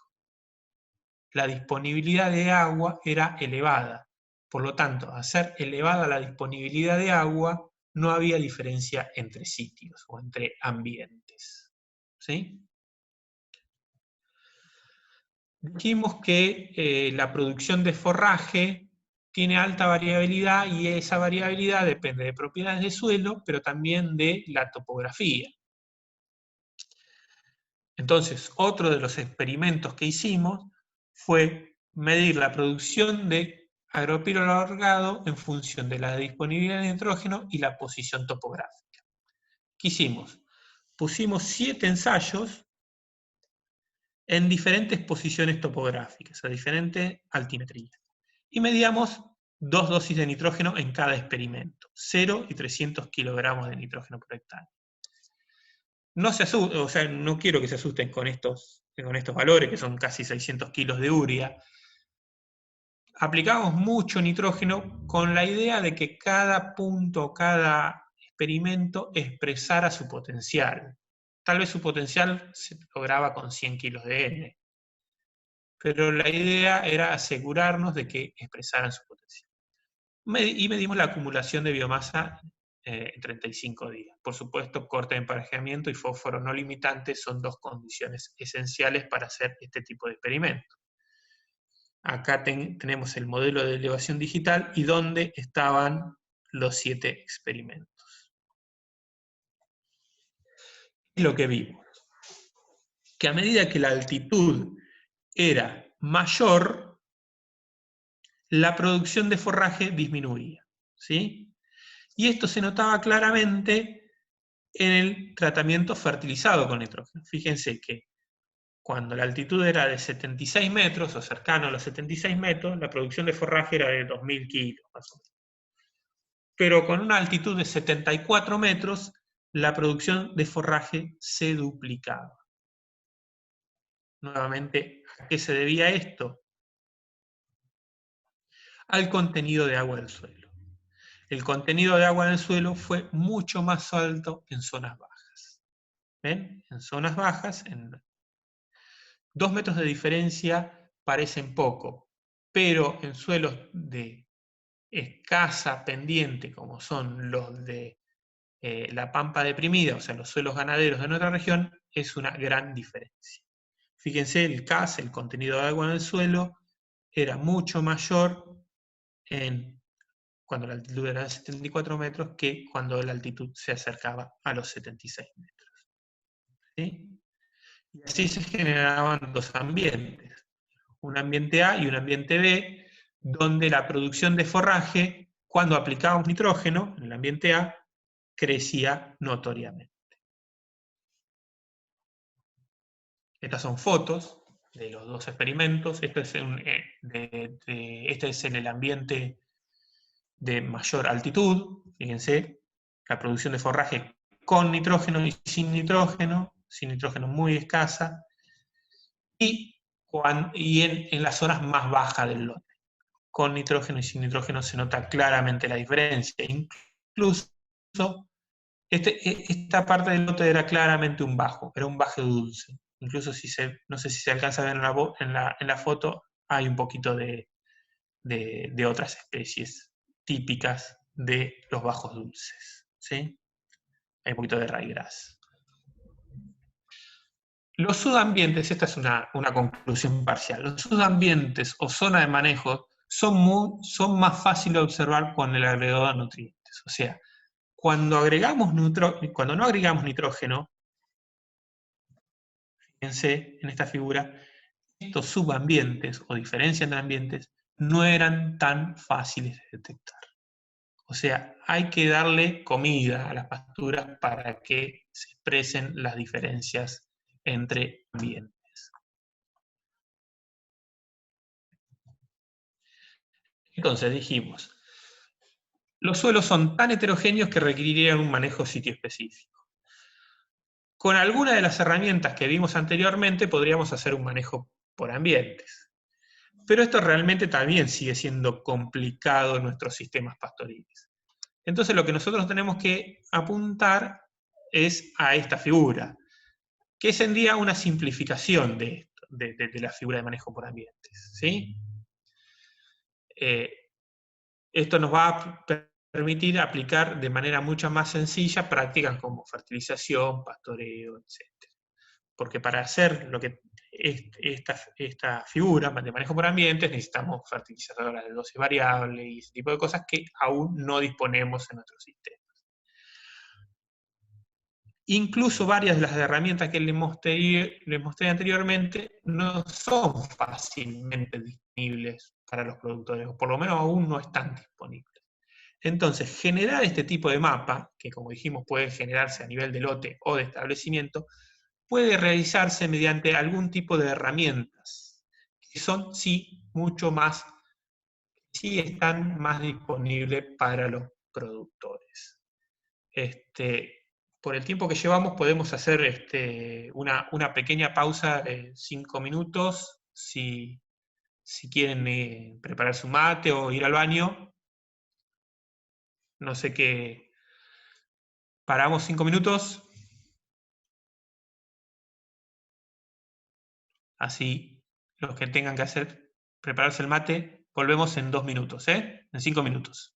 La disponibilidad de agua era elevada. Por lo tanto, al ser elevada la disponibilidad de agua, no había diferencia entre sitios o entre ambientes. ¿sí? Dijimos que la producción de forraje tiene alta variabilidad y esa variabilidad depende de propiedades de suelo, pero también de la topografía. Entonces, otro de los experimentos que hicimos fue medir la producción de agropiro alargado en función de la disponibilidad de nitrógeno y la posición topográfica. ¿Qué hicimos? Pusimos 7 ensayos en diferentes posiciones topográficas, a diferente altimetría. Y medíamos 2 dosis de nitrógeno en cada experimento, 0 y 300 kilogramos de nitrógeno por hectárea. No se asusten, o sea, no quiero que se asusten con estos valores, que son casi 600 kilos de urea. Aplicamos mucho nitrógeno con la idea de que cada punto, cada experimento expresara su potencial. Tal vez su potencial se lograba con 100 kilos de N, pero la idea era asegurarnos de que expresaran su potencial. Y medimos la acumulación de biomasa en 35 días. Por supuesto, corte de emparejamiento y fósforo no limitante son 2 condiciones esenciales para hacer este tipo de experimento. Acá tenemos el modelo de elevación digital y dónde estaban los 7 experimentos. Y lo que vimos, que a medida que la altitud era mayor, la producción de forraje disminuía, ¿sí? Y esto se notaba claramente en el tratamiento fertilizado con nitrógeno. Fíjense que cuando la altitud era de 76 metros, o cercano a los 76 metros, la producción de forraje era de 2.000 kilos, más o menos. Pero con una altitud de 74 metros, la producción de forraje se duplicaba. Nuevamente, ¿a qué se debía esto? Al contenido de agua del suelo. El contenido de agua en el suelo fue mucho más alto en zonas bajas. ¿Ven? En zonas bajas, en 2 metros de diferencia parecen poco, pero en suelos de escasa pendiente, como son los de la pampa deprimida, o sea, los suelos ganaderos de nuestra región, es una gran diferencia. Fíjense, el CAS, el contenido de agua en el suelo, era mucho mayor cuando la altitud era de 74 metros que cuando la altitud se acercaba a los 76 metros. ¿Sí? Y así se generaban 2 ambientes, un ambiente A y un ambiente B, donde la producción de forraje, cuando aplicábamos nitrógeno en el ambiente A, crecía notoriamente. Estas son fotos de los 2 experimentos. Este es en el ambiente de mayor altitud. Fíjense, la producción de forraje con nitrógeno y sin nitrógeno muy escasa, y en las zonas más bajas del lote. Con nitrógeno y sin nitrógeno se nota claramente la diferencia. Incluso esta parte del lote era claramente un bajo, era un bajo dulce. Incluso no sé si se alcanza a ver en la foto, hay un poquito de otras especies típicas de los bajos dulces. ¿Sí? Hay un poquito de ryegrass. Los subambientes, esta es una conclusión parcial, los subambientes o zona de manejo son más fáciles de observar con el agregado de nutrientes. O sea, cuando no agregamos nitrógeno, fíjense en esta figura, estos subambientes o diferencias entre ambientes no eran tan fáciles de detectar. O sea, hay que darle comida a las pasturas para que se expresen las diferencias entre ambientes. Entonces dijimos, los suelos son tan heterogéneos que requerirían un manejo sitio específico. Con alguna de las herramientas que vimos anteriormente podríamos hacer un manejo por ambientes. Pero esto realmente también sigue siendo complicado en nuestros sistemas pastoriles. Entonces lo que nosotros tenemos que apuntar es a esta figura, que sería una simplificación de la figura de manejo por ambientes. ¿Sí? Esto nos va a permitir aplicar de manera mucho más sencilla prácticas como fertilización, pastoreo, etc. porque para hacer lo que esta figura de manejo por ambientes necesitamos fertilizadoras de dosis variable y ese tipo de cosas que aún no disponemos en nuestro sistema. Incluso varias de las herramientas que les mostré anteriormente no son fácilmente disponibles para los productores, o por lo menos aún no están disponibles. Entonces, generar este tipo de mapa, que como dijimos puede generarse a nivel de lote o de establecimiento, puede realizarse mediante algún tipo de herramientas, que son, sí, sí están más disponibles para los productores. Por el tiempo que llevamos podemos hacer una pequeña pausa de 5 minutos, si quieren preparar su mate o ir al baño. No sé qué. Paramos 5 minutos. Así, los que tengan que hacer, prepararse el mate, volvemos en 2 minutos, ¿eh? En 5 minutos.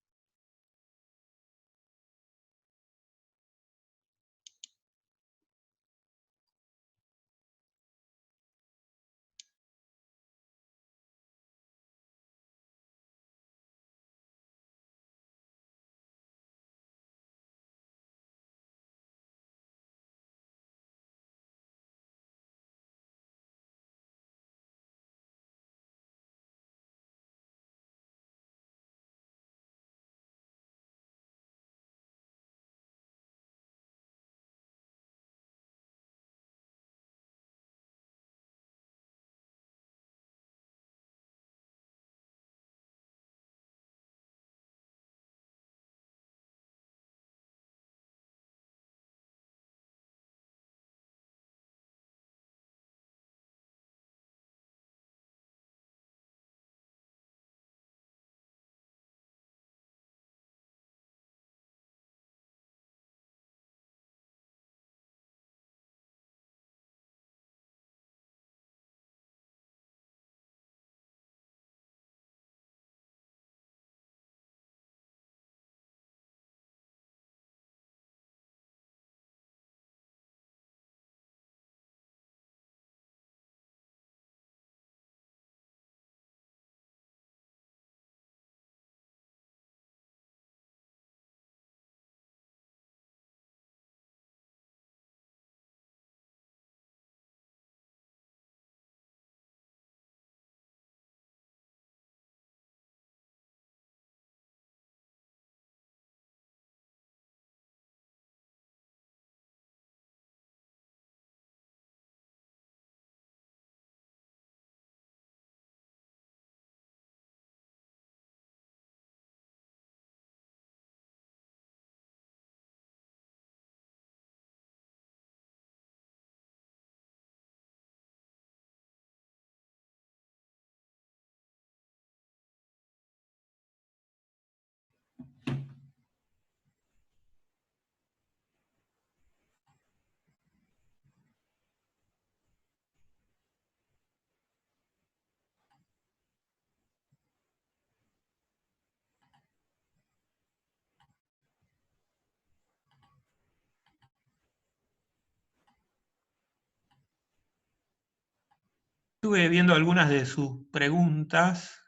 Estuve viendo algunas de sus preguntas,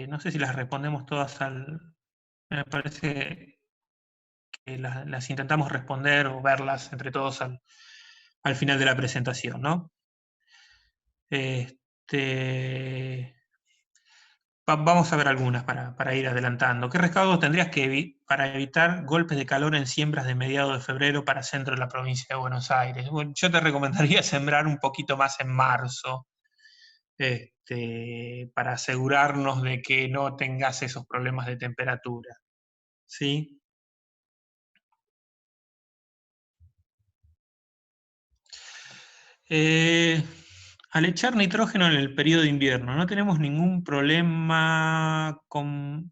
no sé si las respondemos todas me parece que las intentamos responder o verlas entre todos al final de la presentación, ¿no? Vamos a ver algunas para ir adelantando. ¿Qué recaudos tendrías para evitar golpes de calor en siembras de mediados de febrero para centro de la provincia de Buenos Aires? Bueno, yo te recomendaría sembrar un poquito más en marzo, para asegurarnos de que no tengas esos problemas de temperatura. ¿Sí? Al echar nitrógeno en el periodo de invierno, no tenemos ningún problema con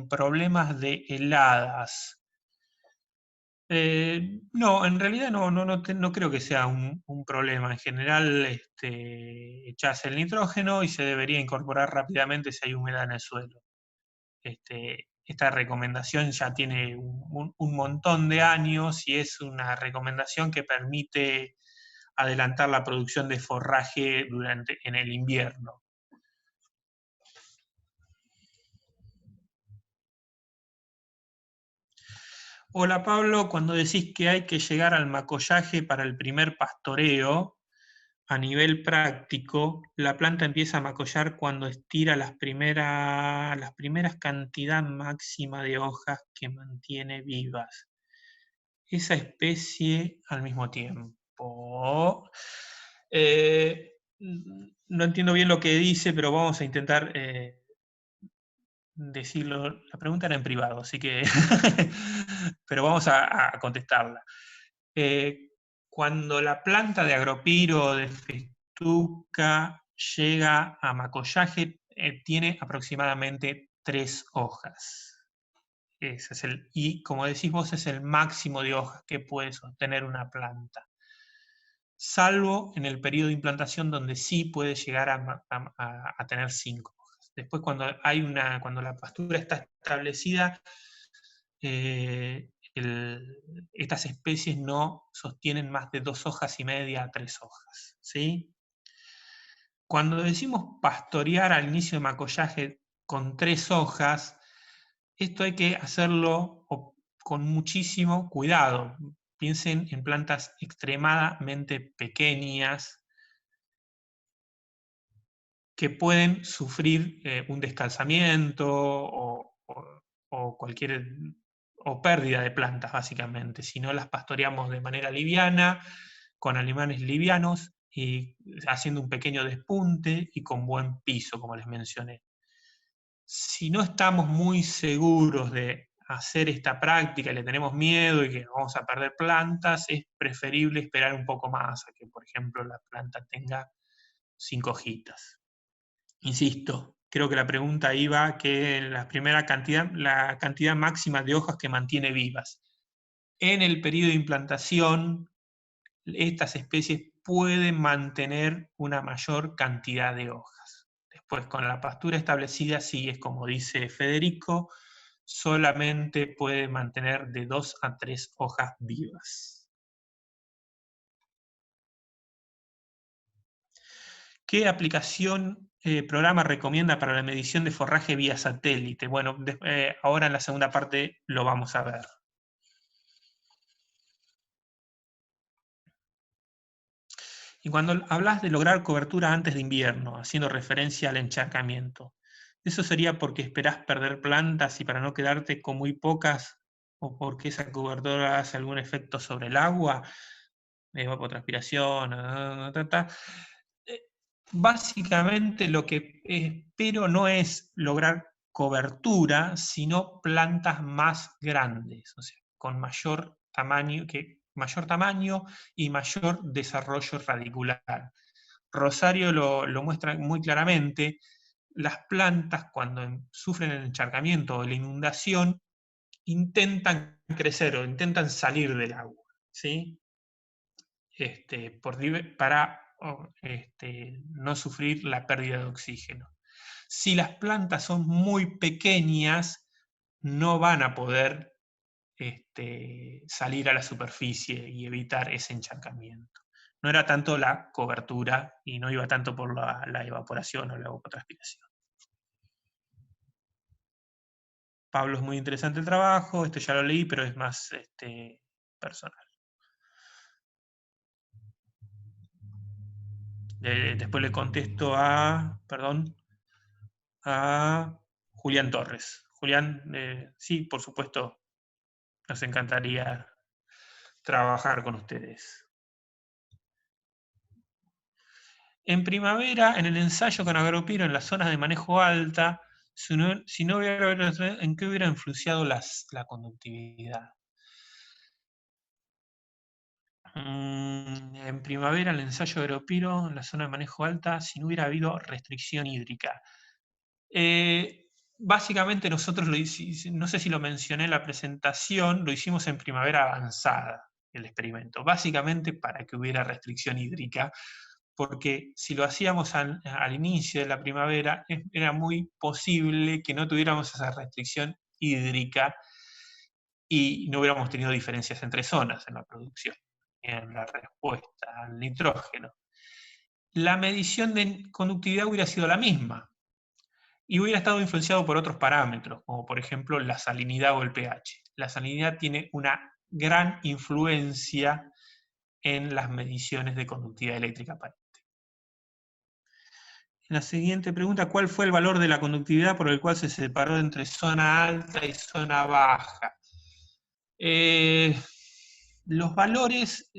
problemas de heladas. No, en realidad no creo que sea un problema. En general, echás el nitrógeno y se debería incorporar rápidamente si hay humedad en el suelo. Esta recomendación ya tiene un montón de años y es una recomendación que permite adelantar la producción de forraje en el invierno. Hola Pablo, cuando decís que hay que llegar al macollaje para el primer pastoreo, a nivel práctico, la planta empieza a macollar cuando estira las primeras cantidad máxima de hojas que mantiene vivas. Esa especie al mismo tiempo. No entiendo bien lo que dice, pero vamos a intentar decirlo. La pregunta era en privado, así que... pero vamos a contestarla. Cuando la planta de agropiro o de festuca llega a macollaje, tiene aproximadamente 3 hojas. Ese es y como decís vos, es el máximo de hojas que puede sostener una planta. Salvo en el periodo de implantación donde sí puede llegar a tener 5 hojas. Después cuando la pastura está establecida, estas especies no sostienen más de 2 hojas y media a 3 hojas. ¿Sí? Cuando decimos pastorear al inicio de macollaje con 3 hojas, esto hay que hacerlo con muchísimo cuidado. Piensen en plantas extremadamente pequeñas que pueden sufrir un descalzamiento o cualquier o pérdida de plantas, básicamente. Si no las pastoreamos de manera liviana, con alemanes livianos, y haciendo un pequeño despunte y con buen piso, como les mencioné. Si no estamos muy seguros de hacer esta práctica y le tenemos miedo y que vamos a perder plantas, es preferible esperar un poco más a que, por ejemplo, la planta tenga 5 hojitas. Insisto, creo que la pregunta iba que la cantidad máxima de hojas que mantiene vivas. En el periodo de implantación, estas especies pueden mantener una mayor cantidad de hojas. Después, con la pastura establecida, sí es como dice Federico, solamente puede mantener de 2 a 3 hojas vivas. ¿Qué programa recomienda para la medición de forraje vía satélite? Bueno, ahora en la segunda parte lo vamos a ver. Y cuando hablas de lograr cobertura antes de invierno, haciendo referencia al encharcamiento, ¿eso sería porque esperás perder plantas y para no quedarte con muy pocas, o porque esa cobertura hace algún efecto sobre el agua? Evapotranspiración, básicamente lo que espero no es lograr cobertura, sino plantas más grandes, o sea, con mayor tamaño y mayor desarrollo radicular. Rosario lo muestra muy claramente. Las plantas, cuando sufren el encharcamiento o la inundación, intentan crecer o intentan salir del agua, ¿sí? Para no sufrir la pérdida de oxígeno. Si las plantas son muy pequeñas, no van a poder salir a la superficie y evitar ese encharcamiento. No era tanto la cobertura y no iba tanto por la evaporación o la evapotranspiración. Pablo, es muy interesante el trabajo, esto ya lo leí, pero es más personal. Después le contesto a Julián Torres. Julián, sí, por supuesto, nos encantaría trabajar con ustedes. En primavera, en el ensayo con agropiro en las zonas de manejo alta, ¿en qué hubiera influenciado la conductividad? En primavera, en el ensayo de agropiro en la zona de manejo alta, si no hubiera habido restricción hídrica. Básicamente nosotros no sé si lo mencioné en la presentación, lo hicimos en primavera avanzada, el experimento, básicamente para que hubiera restricción hídrica, porque si lo hacíamos al inicio de la primavera, era muy posible que no tuviéramos esa restricción hídrica y no hubiéramos tenido diferencias entre zonas en la producción. en la respuesta al nitrógeno, la medición de conductividad hubiera sido la misma y hubiera estado influenciado por otros parámetros, como por ejemplo la salinidad o el pH. La salinidad tiene una gran influencia en las mediciones de conductividad eléctrica aparente. La siguiente pregunta, ¿cuál fue el valor de la conductividad por el cual se separó entre zona alta y zona baja? Los valores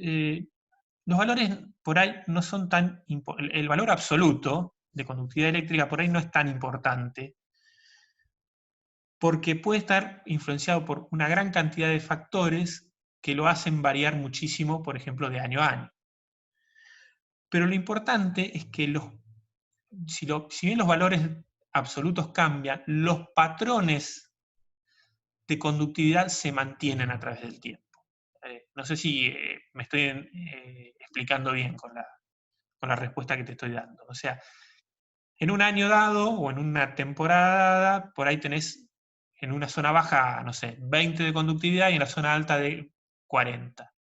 por ahí no son tan importantes. El valor absoluto de conductividad eléctrica por ahí no es tan importante, porque puede estar influenciado por una gran cantidad de factores que lo hacen variar muchísimo, por ejemplo, de año a año. Pero lo importante es que si bien los valores absolutos cambian, los patrones de conductividad se mantienen a través del tiempo. No sé si me estoy explicando bien con la respuesta que te estoy dando. O sea, en un año dado o en una temporada dada, por ahí tenés en una zona baja, no sé, 20 de conductividad y en la zona alta de 40.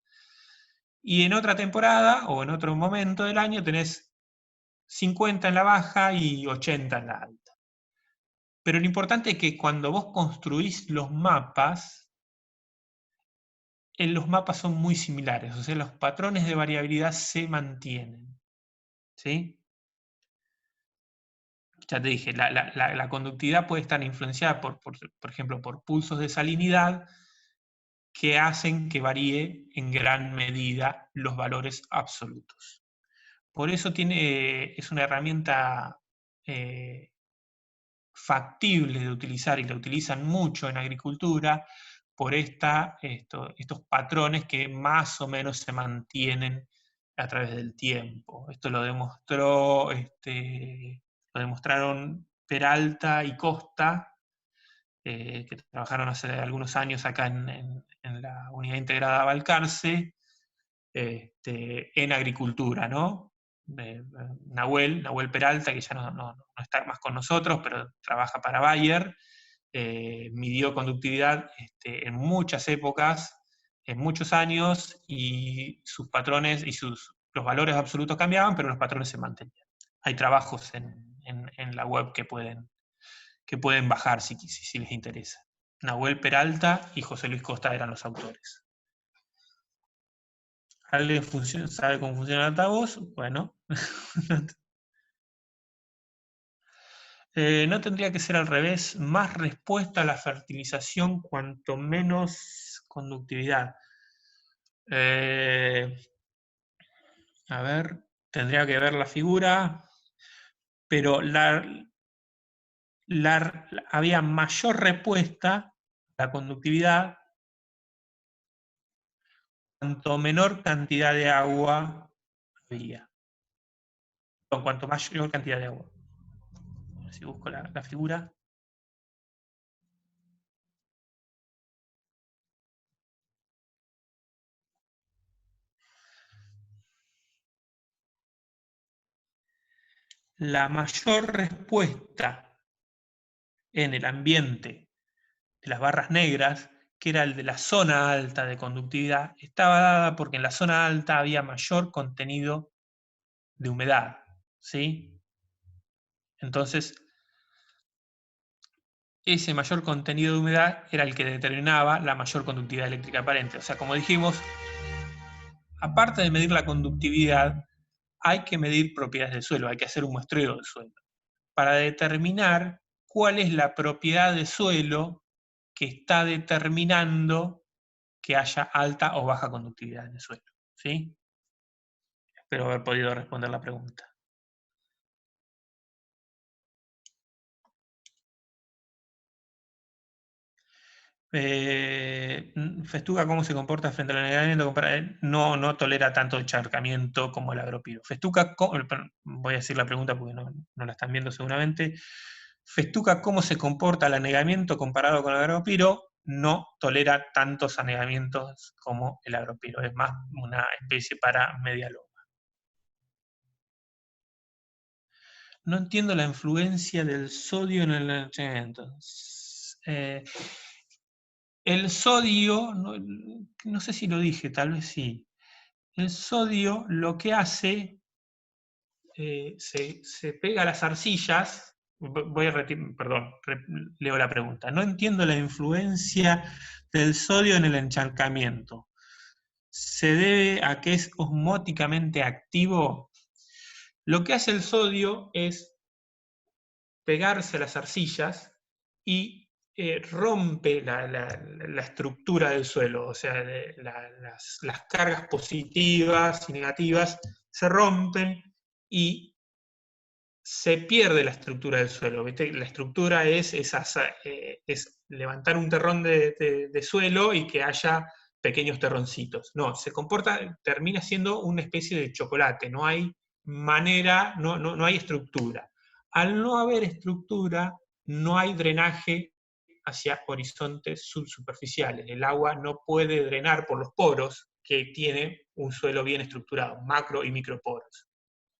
Y en otra temporada o en otro momento del año tenés 50 en la baja y 80 en la alta. Pero lo importante es que cuando vos construís los mapas son muy similares, o sea, los patrones de variabilidad se mantienen. ¿Sí? Ya te dije, la conductividad puede estar influenciada, por ejemplo, por pulsos de salinidad que hacen que varíe en gran medida los valores absolutos. Por eso es una herramienta factible de utilizar y la utilizan mucho en agricultura por estos patrones que más o menos se mantienen a través del tiempo. Esto lo demostraron Peralta y Costa, que trabajaron hace algunos años acá en la Unidad Integrada Balcarce, en agricultura, ¿no? Nahuel Peralta, que ya no está más con nosotros, pero trabaja para Bayer, midió conductividad en muchas épocas, en muchos años, y sus patrones y los valores absolutos cambiaban, pero los patrones se mantenían. Hay trabajos en la web que pueden bajar si les interesa. Nahuel Peralta y José Luis Costa eran los autores. ¿Alguien sabe cómo funciona el altavoz? Bueno. No tendría que ser al revés, más respuesta a la fertilización cuanto menos conductividad. A ver, tendría que ver la figura, pero había mayor respuesta a la conductividad cuanto menor cantidad de agua había. Con cuanto mayor cantidad de agua. A ver si busco la figura. La mayor respuesta en el ambiente de las barras negras, que era el de la zona alta de conductividad, estaba dada porque en la zona alta había mayor contenido de humedad, ¿sí? Entonces, ese mayor contenido de humedad era el que determinaba la mayor conductividad eléctrica aparente. O sea, como dijimos, aparte de medir la conductividad, hay que medir propiedades del suelo, hay que hacer un muestreo del suelo, para determinar cuál es la propiedad de suelo que está determinando que haya alta o baja conductividad en el suelo. ¿Sí? Espero haber podido responder la pregunta. Festuca, ¿cómo se comporta frente al anegamiento? No tolera tanto encharcamiento como el agropiro. Festuca, voy a decir la pregunta porque no la están viendo seguramente. Festuca, ¿cómo se comporta el anegamiento comparado con el agropiro? No tolera tantos anegamientos como el agropiro. Es más una especie para media loma. No entiendo la influencia del sodio en el anegamiento. El sodio, no sé si lo dije, tal vez sí. el sodio lo que hace, se pega a las arcillas. Voy a perdón, leo la pregunta. No entiendo la influencia del sodio en el encharcamiento. ¿Se debe a que es osmóticamente activo? Lo que hace el sodio es pegarse a las arcillas y rompe la estructura del suelo, o sea, las cargas positivas y negativas se rompen y se pierde la estructura del suelo. ¿Viste? La estructura es levantar un terrón de suelo y que haya pequeños terroncitos. No, termina siendo una especie de chocolate, no hay manera, no hay estructura. Al no haber estructura, no hay drenaje hacia horizontes subsuperficiales. El agua no puede drenar por los poros que tiene un suelo bien estructurado, macro y microporos.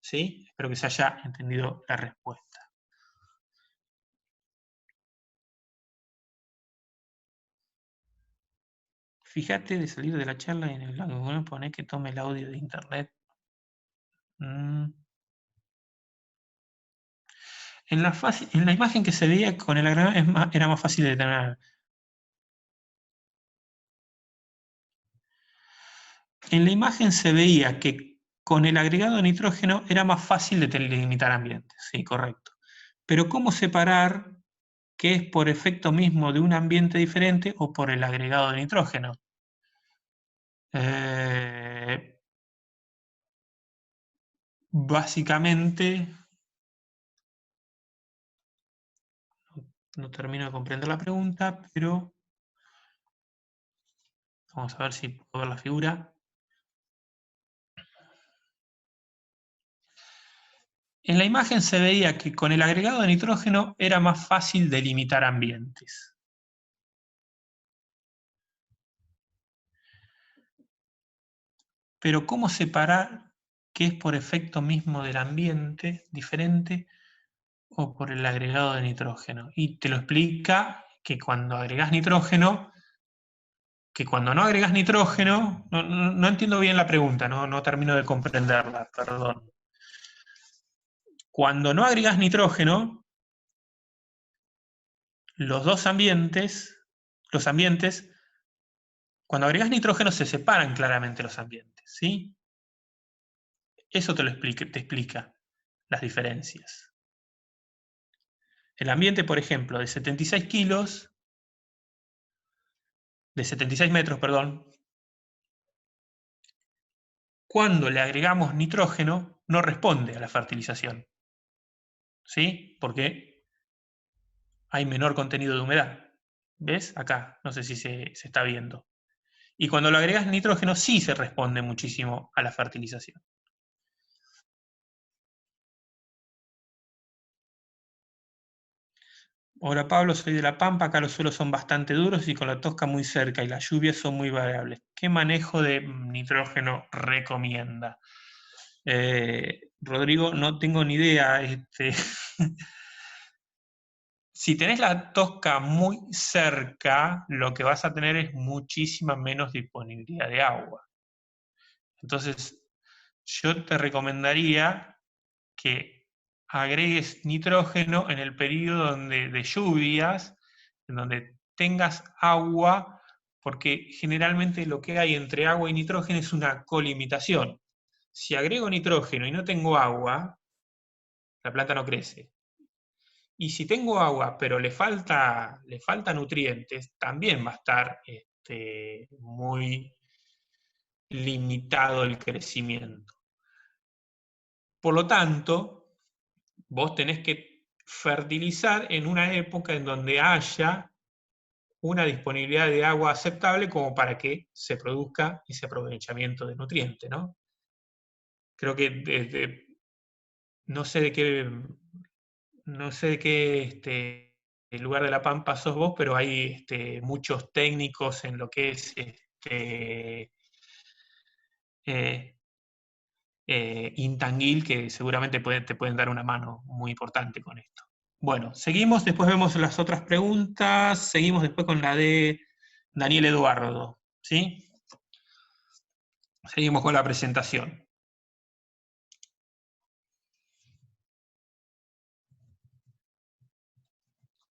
¿Sí? Espero que se haya entendido la respuesta. Fíjate de salir de la charla y en el blanco poné que tome el audio de internet. En la imagen que se veía con el agregado era más fácil de determinar. En la imagen se veía que con el agregado de nitrógeno era más fácil de delimitar ambientes. Sí, correcto. Pero ¿cómo separar qué es por efecto mismo de un ambiente diferente o por el agregado de nitrógeno? Básicamente, no termino de comprender la pregunta, pero vamos a ver si puedo ver la figura. En la imagen se veía que con el agregado de nitrógeno era más fácil delimitar ambientes. Pero ¿cómo separar qué es por efecto mismo del ambiente diferente o por el agregado de nitrógeno? Y te lo explica que cuando agregás nitrógeno, que cuando no agregás nitrógeno, no entiendo bien la pregunta, no termino de comprenderla, perdón. Cuando no agregás nitrógeno, los ambientes, cuando agregás nitrógeno se separan claramente los ambientes, ¿sí? Eso te explica las diferencias. El ambiente, por ejemplo, de 76 kilos, de 76 metros, perdón, cuando le agregamos nitrógeno, no responde a la fertilización. ¿Sí? Porque hay menor contenido de humedad. ¿Ves? Acá, no sé si se está viendo. Y cuando le agregas nitrógeno, sí se responde muchísimo a la fertilización. Hola Pablo, soy de La Pampa, acá los suelos son bastante duros y con la tosca muy cerca y las lluvias son muy variables. ¿Qué manejo de nitrógeno recomienda? Rodrigo, no tengo ni idea. Si tenés la tosca muy cerca, lo que vas a tener es muchísima menos disponibilidad de agua. Entonces, yo te recomendaría que agregues nitrógeno en el periodo de lluvias, en donde tengas agua, porque generalmente lo que hay entre agua y nitrógeno es una colimitación. Si agrego nitrógeno y no tengo agua, la planta no crece. Y si tengo agua, pero le falta nutrientes, también va a estar muy limitado el crecimiento. Por lo tanto, vos tenés que fertilizar en una época en donde haya una disponibilidad de agua aceptable como para que se produzca ese aprovechamiento de nutrientes, ¿no? Creo que no sé de qué el lugar de La Pampa sos vos, pero hay muchos técnicos en lo que es Intanguil que seguramente te pueden dar una mano muy importante con esto. Bueno, seguimos, después vemos las otras preguntas, seguimos después con la de Daniel Eduardo, ¿sí? Seguimos con la presentación.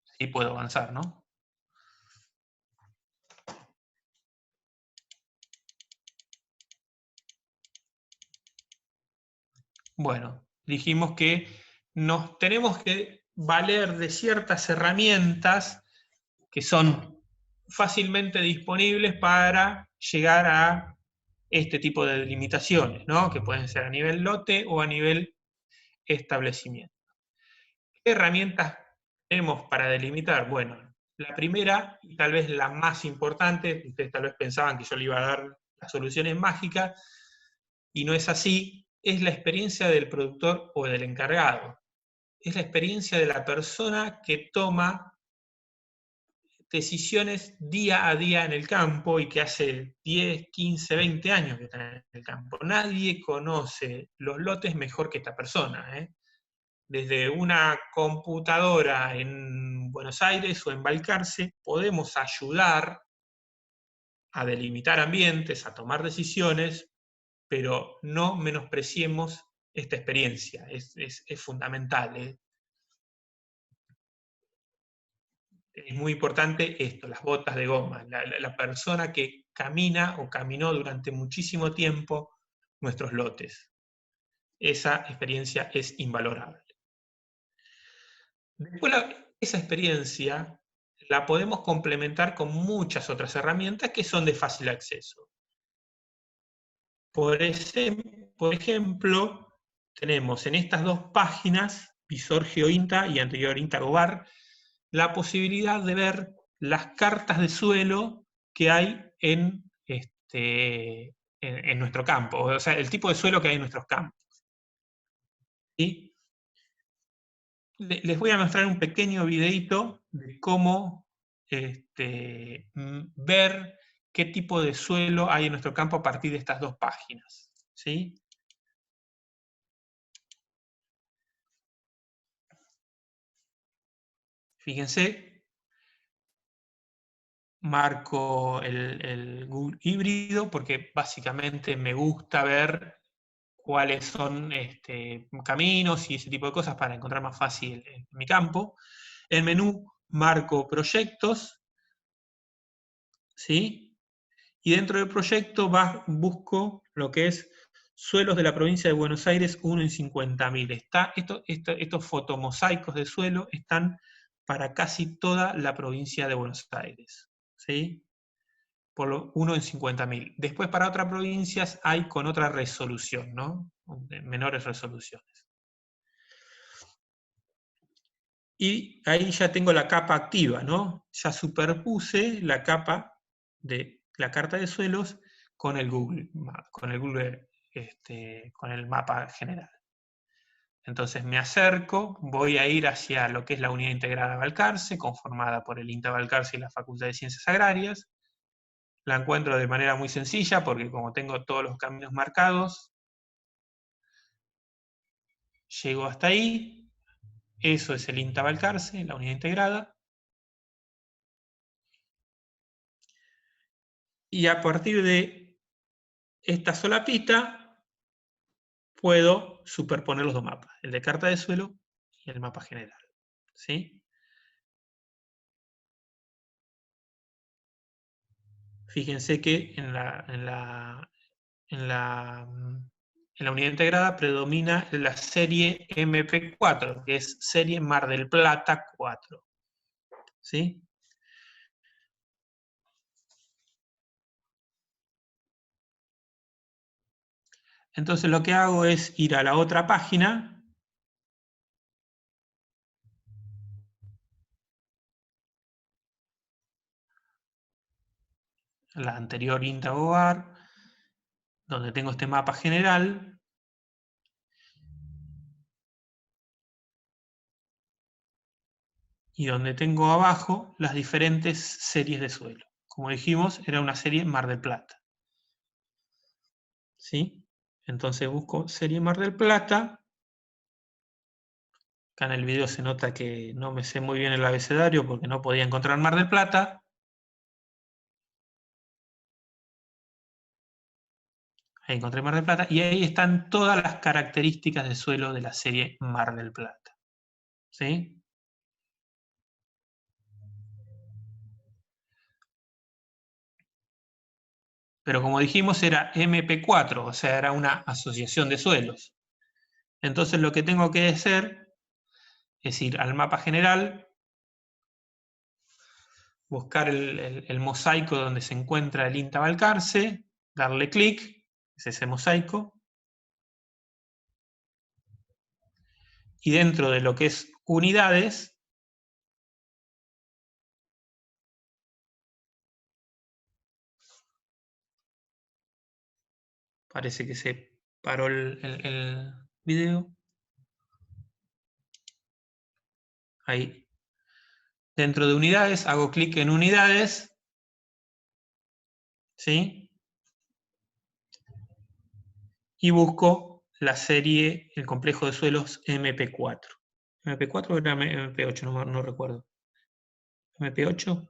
Sí, puedo avanzar, ¿no? Bueno, dijimos que nos tenemos que valer de ciertas herramientas que son fácilmente disponibles para llegar a este tipo de delimitaciones, ¿no? Que pueden ser a nivel lote o a nivel establecimiento. ¿Qué herramientas tenemos para delimitar? Bueno, la primera, y tal vez la más importante, ustedes tal vez pensaban que yo le iba a dar las soluciones mágicas, y no es así, es la experiencia del productor o del encargado. Es la experiencia de la persona que toma decisiones día a día en el campo y que hace 10, 15, 20 años que está en el campo. Nadie conoce los lotes mejor que esta persona, ¿eh? Desde una computadora en Buenos Aires o en Balcarce podemos ayudar a delimitar ambientes, a tomar decisiones, pero no menospreciemos esta experiencia, es fundamental, ¿eh? Es muy importante esto, las botas de goma, la persona que camina o caminó durante muchísimo tiempo nuestros lotes. Esa experiencia es invalorable. Después esa experiencia la podemos complementar con muchas otras herramientas que son de fácil acceso. Por ejemplo, tenemos en estas dos páginas, Visor GeoINTA y anterior INTA-GOBAR, la posibilidad de ver las cartas de suelo que hay en nuestro campo, o sea, el tipo de suelo que hay en nuestros campos. ¿Sí? Les voy a mostrar un pequeño videito de cómo ver qué tipo de suelo hay en nuestro campo a partir de estas dos páginas. ¿Sí? Fíjense, marco el Google híbrido porque básicamente me gusta ver cuáles son caminos y ese tipo de cosas para encontrar más fácil mi campo. En menú marco proyectos, ¿sí? Y dentro del proyecto busco lo que es suelos de la provincia de Buenos Aires 1 en 50.000. Estos fotomosaicos de suelo están para casi toda la provincia de Buenos Aires, ¿sí? Por lo 1 en 50.000. Después para otras provincias hay con otra resolución, ¿no? Menores resoluciones. Y ahí ya tengo la capa activa, ¿no? Ya superpuse la capa de la carta de suelos con el Google, con el mapa general. Entonces me acerco, voy a ir hacia lo que es la unidad integrada Balcarce, conformada por el INTA Balcarce y la Facultad de Ciencias Agrarias. La encuentro de manera muy sencilla porque como tengo todos los caminos marcados, llego hasta ahí. Eso es el INTA Balcarce, la unidad integrada. Y a partir de esta solapita puedo superponer los dos mapas, el de carta de suelo y el mapa general. ¿Sí? Fíjense que en la unidad integrada predomina la serie MP4, que es serie Mar del Plata 4. ¿Sí? Entonces lo que hago es ir a la otra página, la anterior INTA-GOBAR, donde tengo este mapa general, y donde tengo abajo las diferentes series de suelo. Como dijimos, era una serie Mar del Plata. ¿Sí? Entonces busco serie Mar del Plata. Acá en el video se nota que no me sé muy bien el abecedario porque no podía encontrar Mar del Plata. Ahí encontré Mar del Plata, y ahí están todas las características de suelo de la serie Mar del Plata. ¿Sí? Pero como dijimos, era MP4, o sea, era una asociación de suelos. Entonces lo que tengo que hacer es ir al mapa general, buscar el mosaico donde se encuentra el INTA Balcarce, darle clic, es ese mosaico, y dentro de lo que es unidades, parece que se paró el video, ahí. Dentro de unidades, hago clic en unidades, ¿sí? Y busco la serie, el complejo de suelos MP4. MP4 o era MP8, no recuerdo. MP8,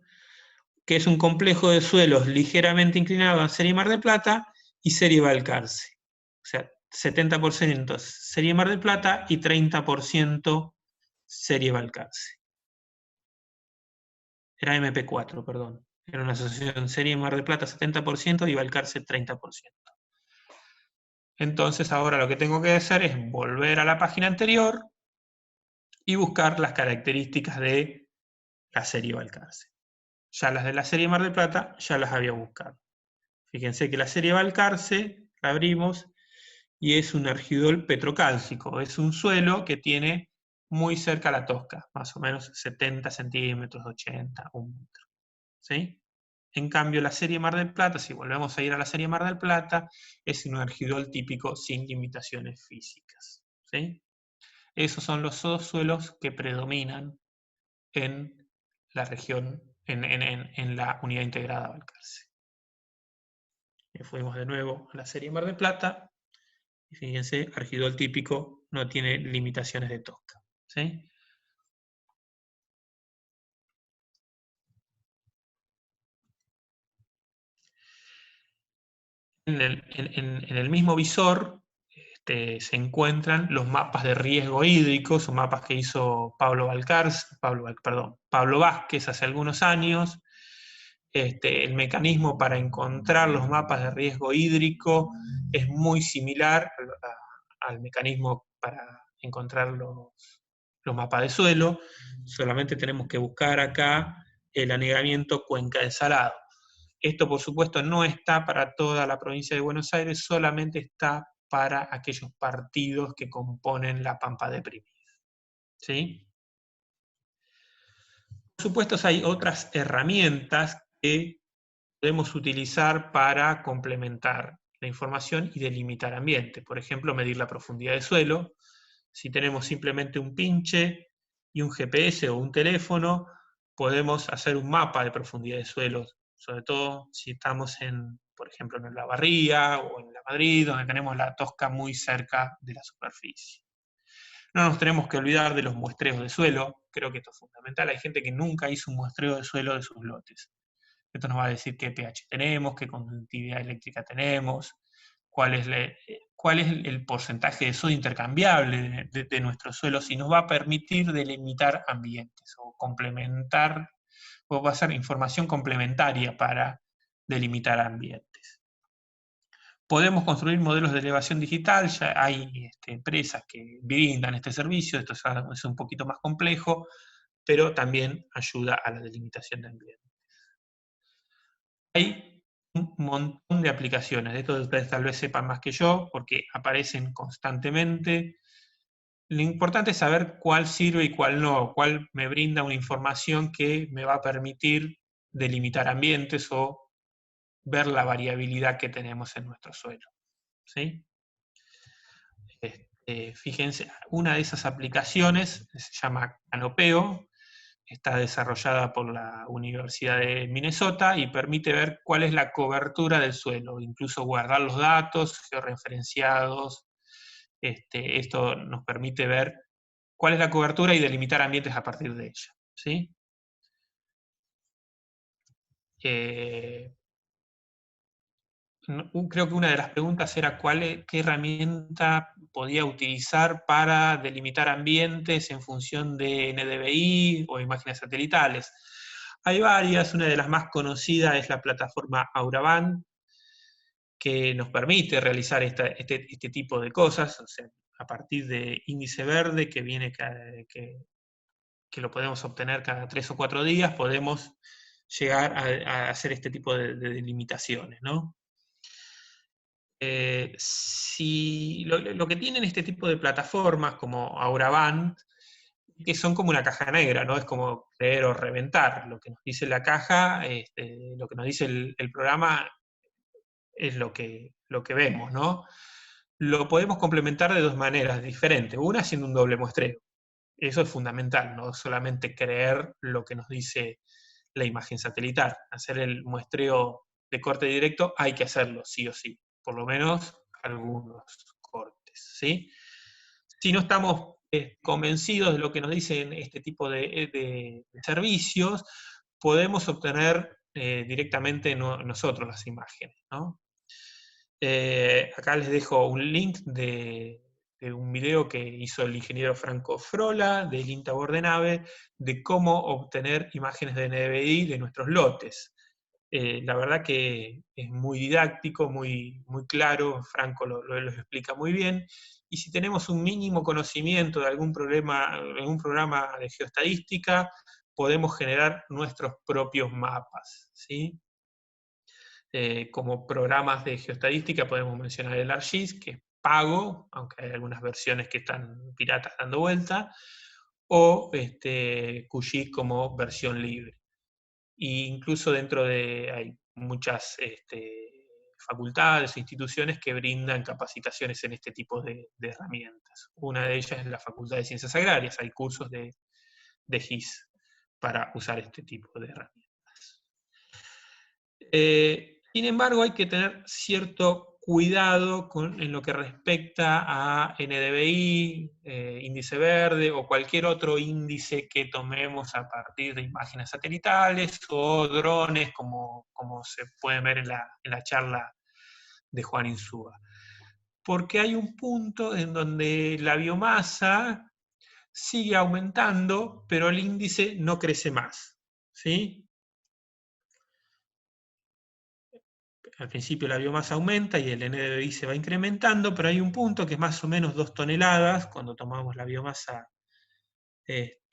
que es un complejo de suelos ligeramente inclinado a serie Mar del Plata y serie Balcarce. O sea, 70% serie Mar del Plata y 30% serie Balcarce. Era MP4, perdón. Era una asociación serie Mar del Plata 70% y Balcarce 30%. Entonces ahora lo que tengo que hacer es volver a la página anterior y buscar las características de la serie Balcarce. Ya las de la serie Mar del Plata ya las había buscado. Fíjense que la serie Balcarce la abrimos y es un argidol petrocálcico. Es un suelo que tiene muy cerca la tosca, más o menos 70 centímetros, 80, un metro. ¿Sí? En cambio, la serie Mar del Plata, si volvemos a ir a la serie Mar del Plata, es un argidol típico sin limitaciones físicas. ¿Sí? Esos son los dos suelos que predominan en la región, en la unidad integrada Balcarce. Y fuimos de nuevo a la serie Mar del Plata, y fíjense, argidol típico no tiene limitaciones de tosca. ¿Sí? En el mismo visor se encuentran los mapas de riesgo hídrico, son mapas que hizo Pablo Vázquez hace algunos años. El mecanismo para encontrar los mapas de riesgo hídrico es muy similar al mecanismo para encontrar los mapas de suelo, solamente tenemos que buscar acá el anegamiento cuenca de Salado. Esto, por supuesto, no está para toda la provincia de Buenos Aires, solamente está para aquellos partidos que componen la Pampa deprimida. ¿Sí? Por supuesto, hay otras herramientas que podemos utilizar para complementar la información y delimitar ambiente. Por ejemplo, medir la profundidad de suelo. Si tenemos simplemente un pinche y un GPS o un teléfono, podemos hacer un mapa de profundidad de suelos, sobre todo si estamos por ejemplo, en la Barría o en la Madrid, donde tenemos la tosca muy cerca de la superficie. No nos tenemos que olvidar de los muestreos de suelo, creo que esto es fundamental. Hay gente que nunca hizo un muestreo de suelo de sus lotes. Esto nos va a decir qué pH tenemos, qué conductividad eléctrica tenemos, cuál es el porcentaje de sodio intercambiable de nuestros suelos, y nos va a permitir delimitar ambientes o complementar, o va a ser información complementaria para delimitar ambientes. Podemos construir modelos de elevación digital, ya hay empresas que brindan este servicio, esto es un poquito más complejo, pero también ayuda a la delimitación de ambientes. Hay un montón de aplicaciones, de esto ustedes tal vez sepan más que yo, porque aparecen constantemente. Lo importante es saber cuál sirve y cuál no, cuál me brinda una información que me va a permitir delimitar ambientes o ver la variabilidad que tenemos en nuestro suelo. ¿Sí? Fíjense, una de esas aplicaciones se llama Canopeo, está desarrollada por la Universidad de Minnesota y permite ver cuál es la cobertura del suelo, incluso guardar los datos georreferenciados. Esto nos permite ver cuál es la cobertura y delimitar ambientes a partir de ella. ¿Sí? creo que una de las preguntas era qué herramienta podía utilizar para delimitar ambientes en función de NDVI o imágenes satelitales. Hay varias, una de las más conocidas es la plataforma Auravant, que nos permite realizar este tipo de cosas, o sea, a partir de índice verde que viene que lo podemos obtener cada 3 o 4 días, podemos llegar a hacer este tipo de delimitaciones, ¿no? Si lo que tienen este tipo de plataformas como Auravant, que son como una caja negra, ¿no? Es como creer o reventar. Lo que nos dice la caja, lo que nos dice el programa es lo que vemos, ¿no? Lo podemos complementar de dos maneras diferentes. Una haciendo un doble muestreo. Eso es fundamental, no solamente creer lo que nos dice la imagen satelital. Hacer el muestreo de corte directo hay que hacerlo, sí o sí. Por lo menos algunos cortes, ¿sí? Si no estamos convencidos de lo que nos dicen este tipo de servicios, podemos obtener directamente nosotros las imágenes, ¿no? Acá les dejo un link de un video que hizo el ingeniero Franco Frola del INTA Bordenave de cómo obtener imágenes de NDVI de nuestros lotes. La verdad que es muy didáctico, muy claro, Franco lo explica muy bien, y si tenemos un mínimo conocimiento de algún programa de geoestadística, podemos generar nuestros propios mapas, ¿sí? Como programas de geoestadística podemos mencionar el ArcGIS, que es pago, aunque hay algunas versiones que están piratas dando vuelta, o QGIS como versión libre. E incluso hay muchas facultades e instituciones que brindan capacitaciones en este tipo de herramientas. Una de ellas es la Facultad de Ciencias Agrarias, hay cursos de GIS para usar este tipo de herramientas. Sin embargo, hay que tener cierto cuidado en lo que respecta a NDVI, índice verde o cualquier otro índice que tomemos a partir de imágenes satelitales o drones, como se puede ver en la charla de Juan Insúa. Porque hay un punto en donde la biomasa sigue aumentando, pero el índice no crece más, ¿sí? Al principio la biomasa aumenta y el NDVI se va incrementando, pero hay un punto que es más o menos 2 toneladas, cuando tomamos la biomasa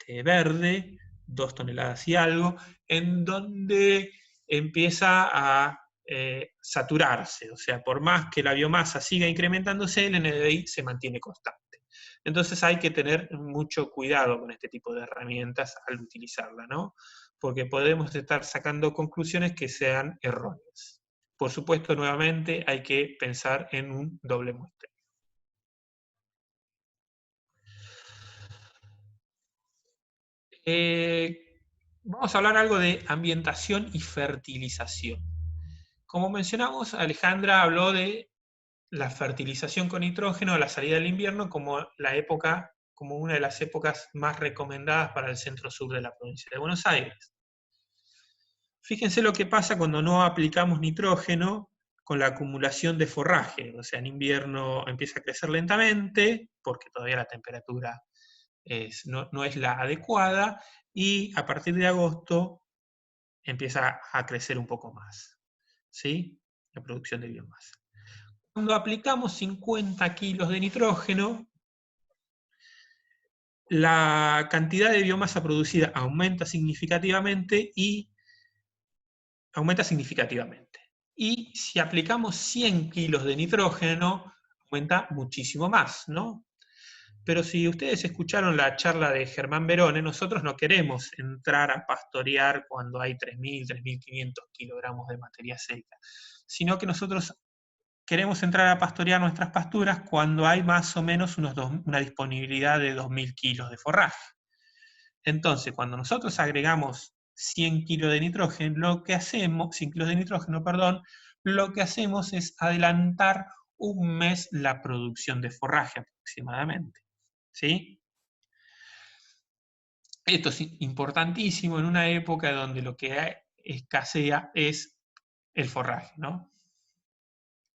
verde, 2 toneladas y algo, en donde empieza a saturarse. O sea, por más que la biomasa siga incrementándose, el NDVI se mantiene constante. Entonces hay que tener mucho cuidado con este tipo de herramientas al utilizarla, ¿no? Porque podemos estar sacando conclusiones que sean erróneas. Por supuesto, nuevamente hay que pensar en un doble muestreo. Vamos a hablar algo de ambientación y fertilización. Como mencionamos, Alejandra habló de la fertilización con nitrógeno a la salida del invierno como una de las épocas más recomendadas para el centro-sur de la provincia de Buenos Aires. Fíjense lo que pasa cuando no aplicamos nitrógeno con la acumulación de forraje. O sea, en invierno empieza a crecer lentamente, porque todavía la temperatura no es la adecuada, y a partir de agosto empieza a crecer un poco más, ¿sí? La producción de biomasa. Cuando aplicamos 50 kilos de nitrógeno, la cantidad de biomasa producida aumenta significativamente. Y si aplicamos 100 kilos de nitrógeno, aumenta muchísimo más, ¿no? Pero si ustedes escucharon la charla de Germán Berone, nosotros no queremos entrar a pastorear cuando hay 3.000, 3.500 kilogramos de materia seca, sino que nosotros queremos entrar a pastorear nuestras pasturas cuando hay más o menos una disponibilidad de 2.000 kilos de forraje. Entonces, cuando nosotros agregamos 100 kilos de nitrógeno, lo que hacemos es adelantar un mes la producción de forraje aproximadamente, ¿sí? Esto es importantísimo en una época donde lo que escasea es el forraje, ¿no?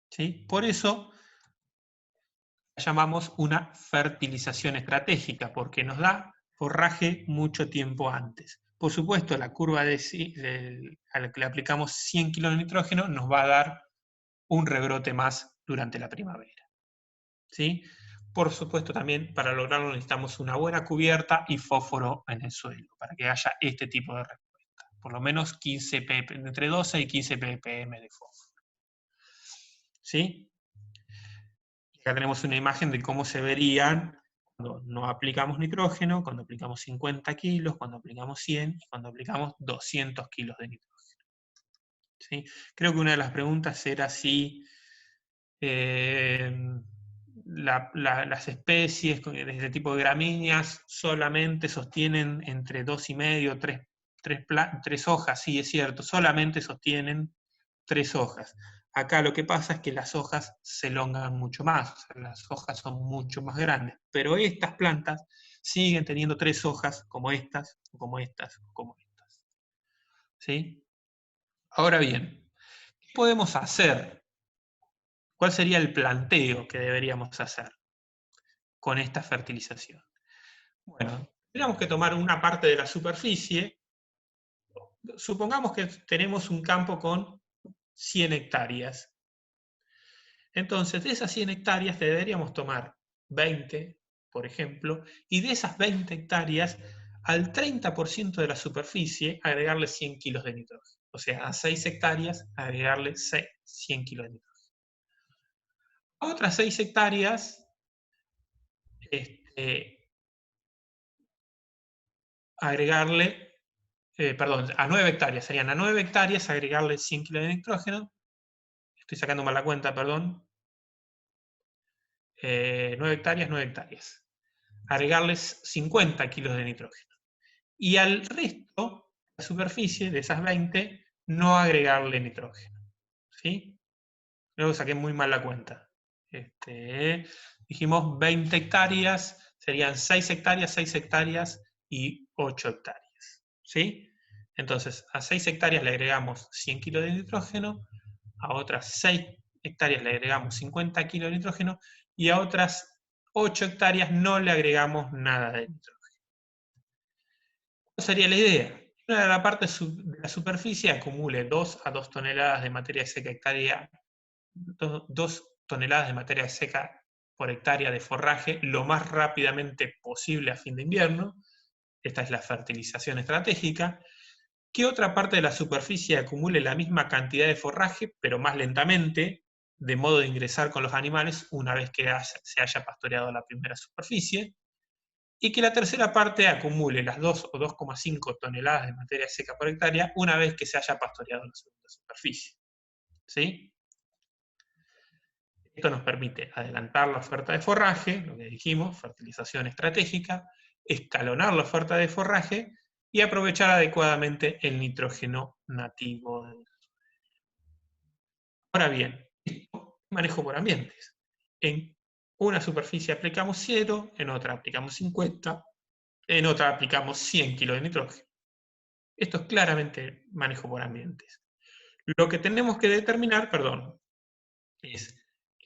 ¿Sí? Por eso la llamamos una fertilización estratégica, porque nos da forraje mucho tiempo antes. Por supuesto, la curva a la que le aplicamos 100 kilos de nitrógeno nos va a dar un rebrote más durante la primavera. ¿Sí? Por supuesto, también para lograrlo necesitamos una buena cubierta y fósforo en el suelo, para que haya este tipo de respuesta. Por lo menos 15 ppm, entre 12 y 15 ppm de fósforo. ¿Sí? Acá tenemos una imagen de cómo se verían cuando no aplicamos nitrógeno, cuando aplicamos 50 kilos, cuando aplicamos 100 y cuando aplicamos 200 kilos de nitrógeno. ¿Sí? Creo que una de las preguntas era si las especies de este tipo de gramíneas solamente sostienen entre 2,5 3 hojas. Sí, es cierto, solamente sostienen 3 hojas. Acá lo que pasa es que las hojas se elongan mucho más, o sea, las hojas son mucho más grandes, pero estas plantas siguen teniendo 3 hojas como estas, como estas, como estas. ¿Sí? Ahora bien, ¿qué podemos hacer? ¿Cuál sería el planteo que deberíamos hacer con esta fertilización? Bueno, tendríamos que tomar una parte de la superficie. Supongamos que tenemos un campo con 100 hectáreas. Entonces, de esas 100 hectáreas deberíamos tomar 20, por ejemplo, y de esas 20 hectáreas, al 30% de la superficie, agregarle 100 kilos de nitrógeno. O sea, a 6 hectáreas, agregarle 100 kilos de nitrógeno. A otras 6 hectáreas, agregarle, a 9 hectáreas, serían a 9 hectáreas agregarle 100 kilos de nitrógeno. Estoy sacando mal la cuenta, perdón. 9 hectáreas, 9 hectáreas. Agregarles 50 kilos de nitrógeno. Y al resto, la superficie de esas 20, no agregarle nitrógeno. ¿Sí? Luego saqué muy mal la cuenta. Dijimos 20 hectáreas, serían 6 hectáreas, 6 hectáreas y 8 hectáreas. ¿Sí? Entonces, a 6 hectáreas le agregamos 100 kilos de nitrógeno, a otras 6 hectáreas le agregamos 50 kilos de nitrógeno y a otras 8 hectáreas no le agregamos nada de nitrógeno. ¿Cuál sería la idea? Una de la parte de la superficie acumule 2 a 2 toneladas de materia seca hectárea, 2 toneladas de materia seca por hectárea de forraje lo más rápidamente posible a fin de invierno. Esta es la fertilización estratégica. Que otra parte de la superficie acumule la misma cantidad de forraje, pero más lentamente, de modo de ingresar con los animales una vez que se haya pastoreado la primera superficie. Y que la tercera parte acumule las 2 o 2,5 toneladas de materia seca por hectárea una vez que se haya pastoreado la segunda superficie. ¿Sí? Esto nos permite adelantar la oferta de forraje, lo que dijimos, fertilización estratégica, escalonar la oferta de forraje y aprovechar adecuadamente el nitrógeno nativo. Ahora bien, manejo por ambientes. En una superficie aplicamos 0, en otra aplicamos 50, en otra aplicamos 100 kilos de nitrógeno. Esto es claramente manejo por ambientes. Lo que tenemos que determinar, es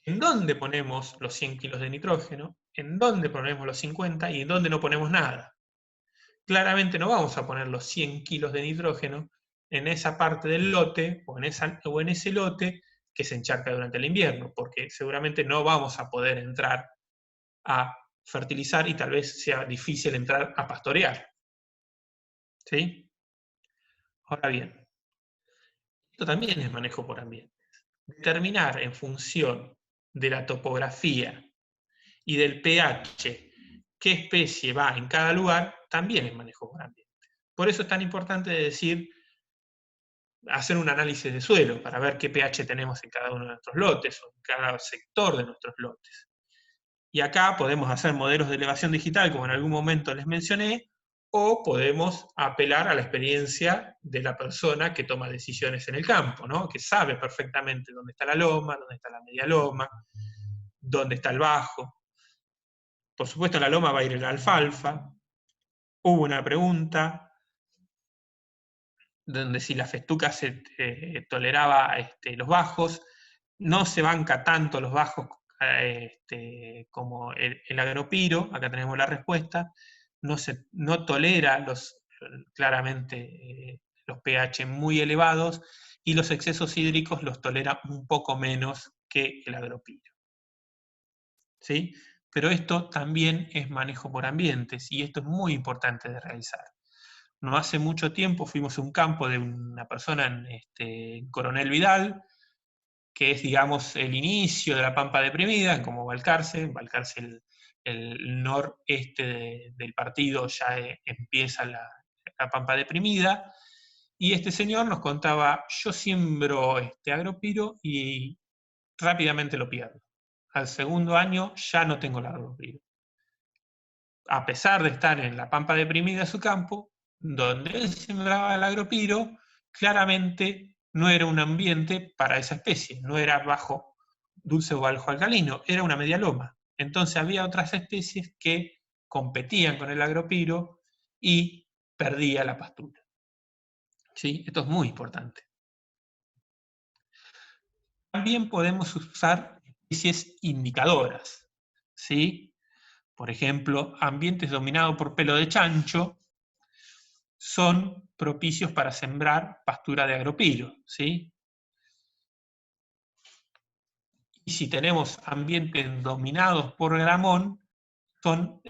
en dónde ponemos los 100 kilos de nitrógeno, en dónde ponemos los 50 y en dónde no ponemos nada. Claramente no vamos a poner los 100 kilos de nitrógeno en esa parte del lote o en ese lote que se encharca durante el invierno, porque seguramente no vamos a poder entrar a fertilizar y tal vez sea difícil entrar a pastorear. ¿Sí? Ahora bien, esto también es manejo por ambientes. Determinar en función de la topografía y del pH qué especie va en cada lugar también es manejo por ambientes. Por eso es tan importante decir, hacer un análisis de suelo para ver qué pH tenemos en cada uno de nuestros lotes o en cada sector de nuestros lotes. Y acá podemos hacer modelos de elevación digital, como en algún momento les mencioné, o podemos apelar a la experiencia de la persona que toma decisiones en el campo, ¿no? Que sabe perfectamente dónde está la loma, dónde está la media loma, dónde está el bajo. Por supuesto, en la loma va a ir el alfalfa. Hubo una pregunta donde si la festuca se toleraba los bajos. no se banca tanto los bajos como el agropiro, acá tenemos la respuesta, no tolera claramente los pH muy elevados, y los excesos hídricos los tolera un poco menos que el agropiro. ¿Sí? Pero esto también es manejo por ambientes, y esto es muy importante de realizar. No hace mucho tiempo fuimos a un campo de una persona en Coronel Vidal, que es, digamos, el inicio de la Pampa deprimida, como Balcarce. Balcarce, el noreste del partido, ya empieza la Pampa deprimida, y este señor nos contaba: yo siembro agropiro y rápidamente lo pierdo. Al segundo año ya no tengo el agropiro. A pesar de estar en la Pampa deprimida de su campo, donde él sembraba el agropiro, claramente no era un ambiente para esa especie, no era bajo dulce o bajo alcalino, era una media loma. Entonces había otras especies que competían con el agropiro y perdía la pastura. ¿Sí? Esto es muy importante. También podemos usar especies indicadoras, ¿sí? Por ejemplo, ambientes dominados por pelo de chancho son propicios para sembrar pastura de agropiro, ¿sí? Y si tenemos ambientes dominados por gramón, son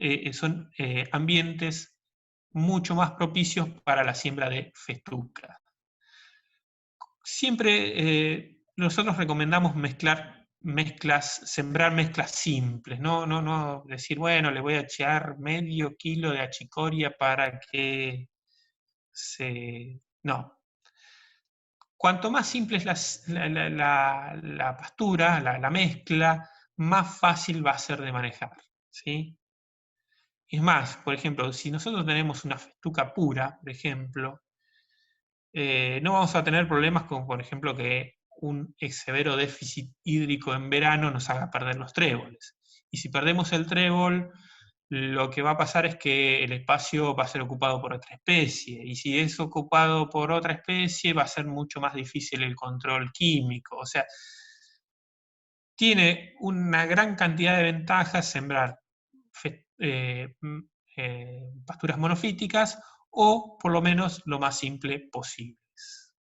ambientes mucho más propicios para la siembra de festuca. Siempre nosotros recomendamos sembrar mezclas simples, no decir, bueno, le voy a echar medio kilo de achicoria para que no. Cuanto más simple es la pastura, la mezcla, más fácil va a ser de manejar, ¿sí? Es más, por ejemplo, si nosotros tenemos una festuca pura, por ejemplo, no vamos a tener problemas con, por ejemplo, que un severo déficit hídrico en verano nos haga perder los tréboles. Y si perdemos el trébol, lo que va a pasar es que el espacio va a ser ocupado por otra especie, y si es ocupado por otra especie va a ser mucho más difícil el control químico. O sea, tiene una gran cantidad de ventajas sembrar pasturas monofíticas, o por lo menos lo más simple posible.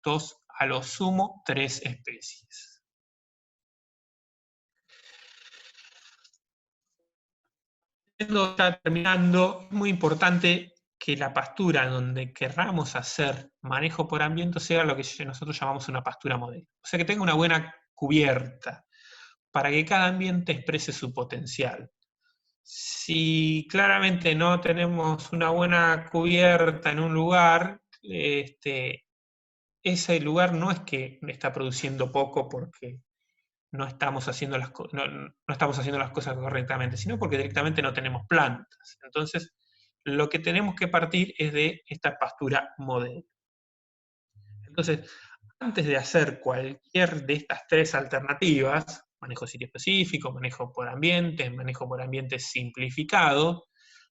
2, a lo sumo 3 especies. Está terminando, es muy importante que la pastura donde querramos hacer manejo por ambiente sea lo que nosotros llamamos una pastura modelo. O sea, que tenga una buena cubierta para que cada ambiente exprese su potencial. Si claramente no tenemos una buena cubierta en un lugar, ese lugar no es que está produciendo poco porque no estamos haciendo las cosas correctamente, sino porque directamente no tenemos plantas. Entonces, lo que tenemos que partir es de esta pastura modelo. Entonces, antes de hacer cualquier de estas 3 alternativas, manejo sitio específico, manejo por ambiente simplificado,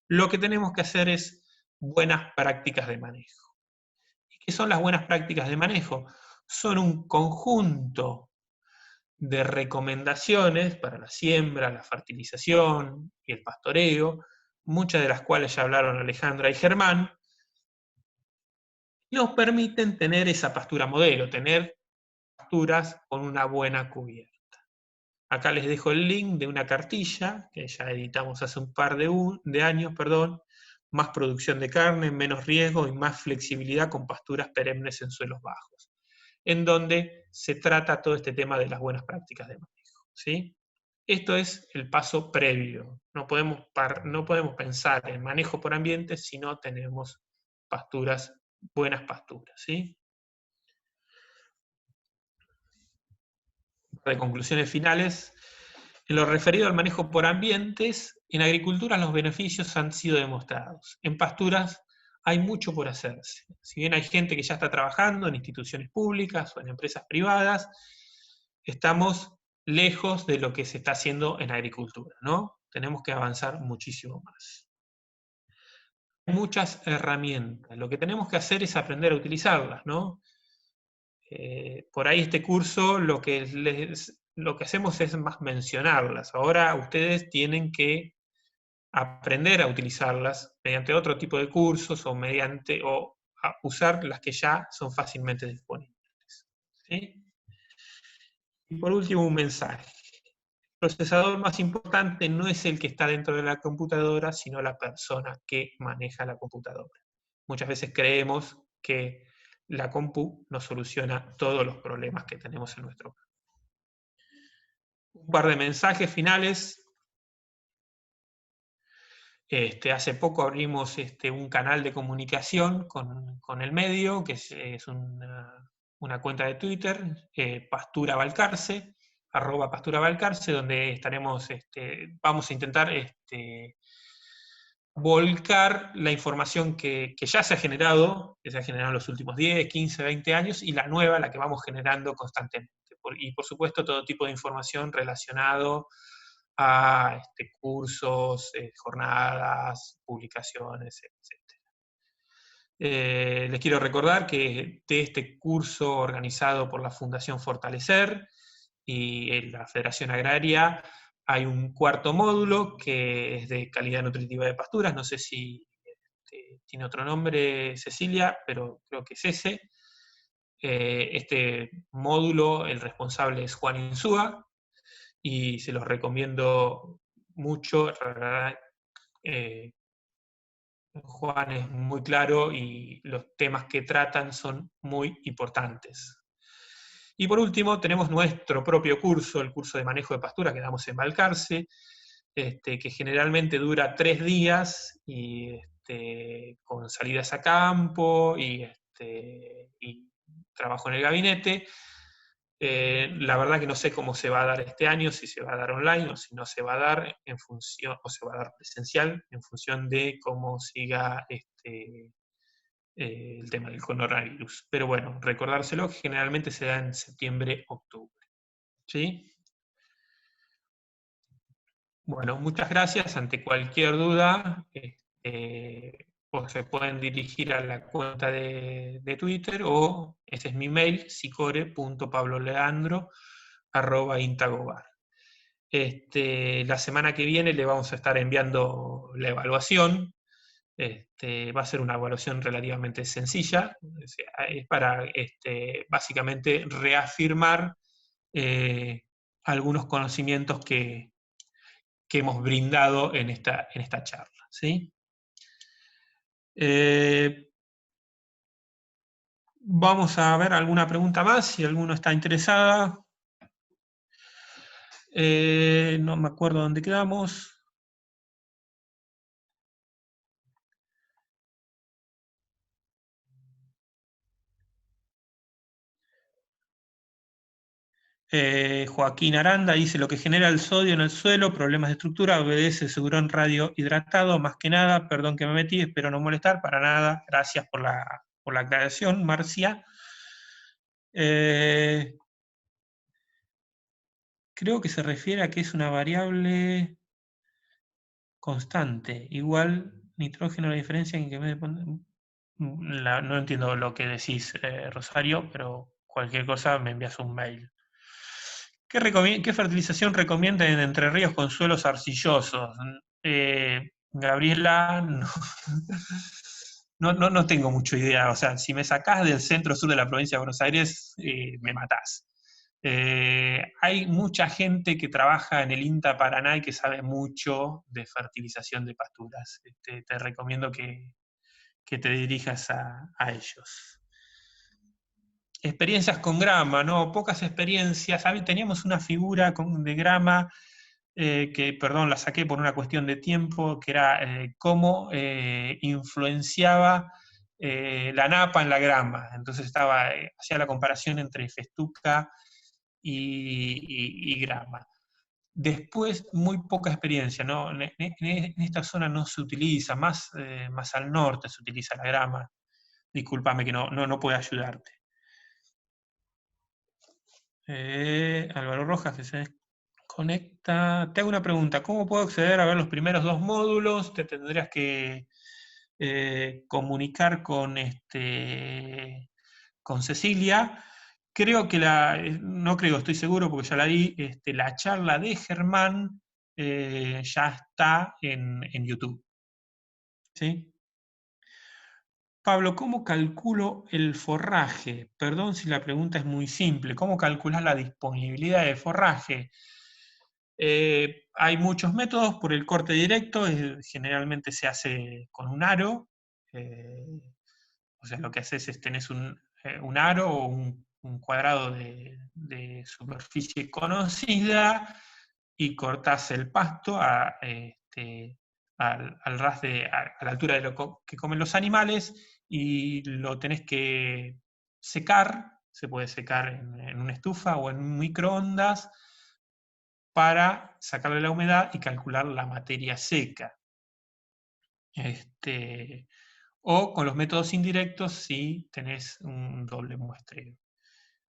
lo que tenemos que hacer es buenas prácticas de manejo. ¿Y qué son las buenas prácticas de manejo? Son un conjunto de recomendaciones para la siembra, la fertilización y el pastoreo, muchas de las cuales ya hablaron Alejandra y Germán, nos permiten tener esa pastura modelo, tener pasturas con una buena cubierta. Acá les dejo el link de una cartilla que ya editamos hace un par de años, más producción de carne, menos riesgo y más flexibilidad con pasturas perennes en suelos bajos, en donde se trata todo este tema de las buenas prácticas de manejo, ¿sí? Esto es el paso previo. No podemos pensar en manejo por ambiente si no tenemos buenas pasturas, ¿sí? De conclusiones finales. En lo referido al manejo por ambientes, en agricultura los beneficios han sido demostrados. En pasturas hay mucho por hacerse. Si bien hay gente que ya está trabajando en instituciones públicas o en empresas privadas, estamos lejos de lo que se está haciendo en agricultura, ¿no? Tenemos que avanzar muchísimo más. Hay muchas herramientas. Lo que tenemos que hacer es aprender a utilizarlas, ¿no? Por ahí este curso lo que les lo que hacemos es más mencionarlas. Ahora ustedes tienen que aprender a utilizarlas mediante otro tipo de cursos o a usar las que ya son fácilmente disponibles. ¿Sí? Y por último, un mensaje. El procesador más importante no es el que está dentro de la computadora, sino la persona que maneja la computadora. Muchas veces creemos que la compu nos soluciona todos los problemas que tenemos en nuestro campo. Un par de mensajes finales. Hace poco abrimos un canal de comunicación con el medio, que es una cuenta de Twitter, Pastura Balcarce, @Pastura Balcarce, donde vamos a intentar volcar la información que ya se ha generado en los últimos 10, 15, 20 años, y la nueva, la que vamos generando constantemente. Y por supuesto todo tipo de información relacionado a cursos, jornadas, publicaciones, etc. Les quiero recordar que de este curso organizado por la Fundación Fortalecer y la Federación Agraria hay un cuarto módulo que es de calidad nutritiva de pasturas. No sé si tiene otro nombre, Cecilia, pero creo que es ese. Este módulo, el responsable es Juan Insúa, y se los recomiendo mucho. Juan es muy claro y los temas que tratan son muy importantes. Y por último, tenemos nuestro propio curso, el curso de manejo de pastura que damos en Balcarce, que generalmente dura 3 días y con salidas a campo y trabajo en el gabinete. La verdad que no sé cómo se va a dar este año, si se va a dar online o si no se va a dar en función, o se va a dar presencial, en función de cómo siga el tema del coronavirus. Pero bueno, recordárselo que generalmente se da en septiembre, octubre. ¿Sí? Bueno, muchas gracias. Ante cualquier duda, o se pueden dirigir a la cuenta de Twitter, o ese es mi mail, sicore.pabloleandro@intagobar. La semana que viene le vamos a estar enviando la evaluación. Va a ser una evaluación relativamente sencilla. Es para básicamente reafirmar algunos conocimientos que hemos brindado en esta charla. ¿Sí? Vamos a ver alguna pregunta más, si alguno está interesada. No me acuerdo dónde quedamos. Joaquín Aranda dice: lo que genera el sodio en el suelo, problemas de estructura, obedece segurón radiohidratado, más que nada. Perdón que me metí, espero no molestar, para nada. Gracias por la aclaración, Marcia. Creo que se refiere a que es una variable constante, igual nitrógeno, la diferencia en que no entiendo lo que decís, Rosario, pero cualquier cosa me envías un mail. ¿Qué fertilización recomienda en Entre Ríos con suelos arcillosos? Gabriela, no tengo mucha idea. O sea, si me sacás del centro-sur de la provincia de Buenos Aires, me matás. Hay mucha gente que trabaja en el INTA Paraná y que sabe mucho de fertilización de pasturas. Te recomiendo que te dirijas a ellos. Experiencias con grama, ¿no? Pocas experiencias. Teníamos una figura de grama que, perdón, la saqué por una cuestión de tiempo, que era cómo influenciaba la napa en la grama. Entonces hacía la comparación entre festuca y grama. Después, muy poca experiencia, ¿no? En esta zona no se utiliza, más al norte se utiliza la grama. Discúlpame que no puedo ayudarte. Álvaro Rojas, que se desconecta. Te hago una pregunta: ¿cómo puedo acceder a ver los primeros 2 módulos? Te tendrías que comunicar con Cecilia, creo que no creo, estoy seguro porque ya la vi, la charla de Germán ya está en YouTube. ¿Sí? Pablo, ¿cómo calculo el forraje? Perdón si la pregunta es muy simple. ¿Cómo calculas la disponibilidad de forraje? Hay muchos métodos por el corte directo, generalmente se hace con un aro. O sea, lo que haces es tenés un aro o un cuadrado de superficie conocida y cortás el pasto al ras a la altura de lo que comen los animales y lo tenés que secar, se puede secar en una estufa o en un microondas para sacarle la humedad y calcular la materia seca. O con los métodos indirectos si tenés un doble muestreo.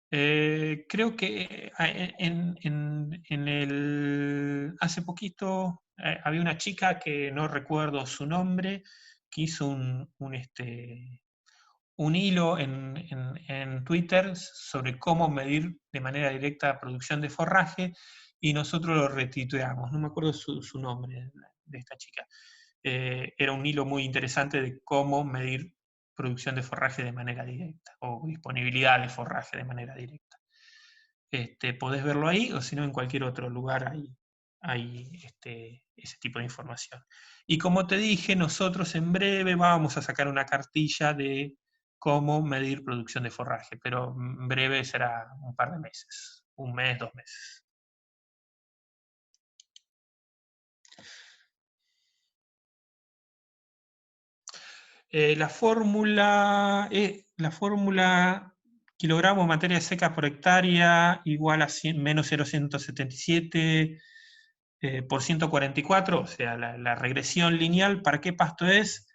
Creo que hace poquito había una chica que no recuerdo su nombre, que hizo un hilo en Twitter sobre cómo medir de manera directa la producción de forraje y nosotros lo retuiteamos. No me acuerdo su nombre de esta chica. Era un hilo muy interesante de cómo medir producción de forraje de manera directa o disponibilidad de forraje de manera directa. Podés verlo ahí o si no en cualquier otro lugar hay ese tipo de información. Y como te dije, nosotros en breve vamos a sacar una cartilla de cómo medir producción de forraje, pero en breve será un par de meses, un mes, 2 meses. La fórmula kilogramo de materia seca por hectárea igual a menos 0,177 por 144, o sea, la regresión lineal, ¿para qué pasto es?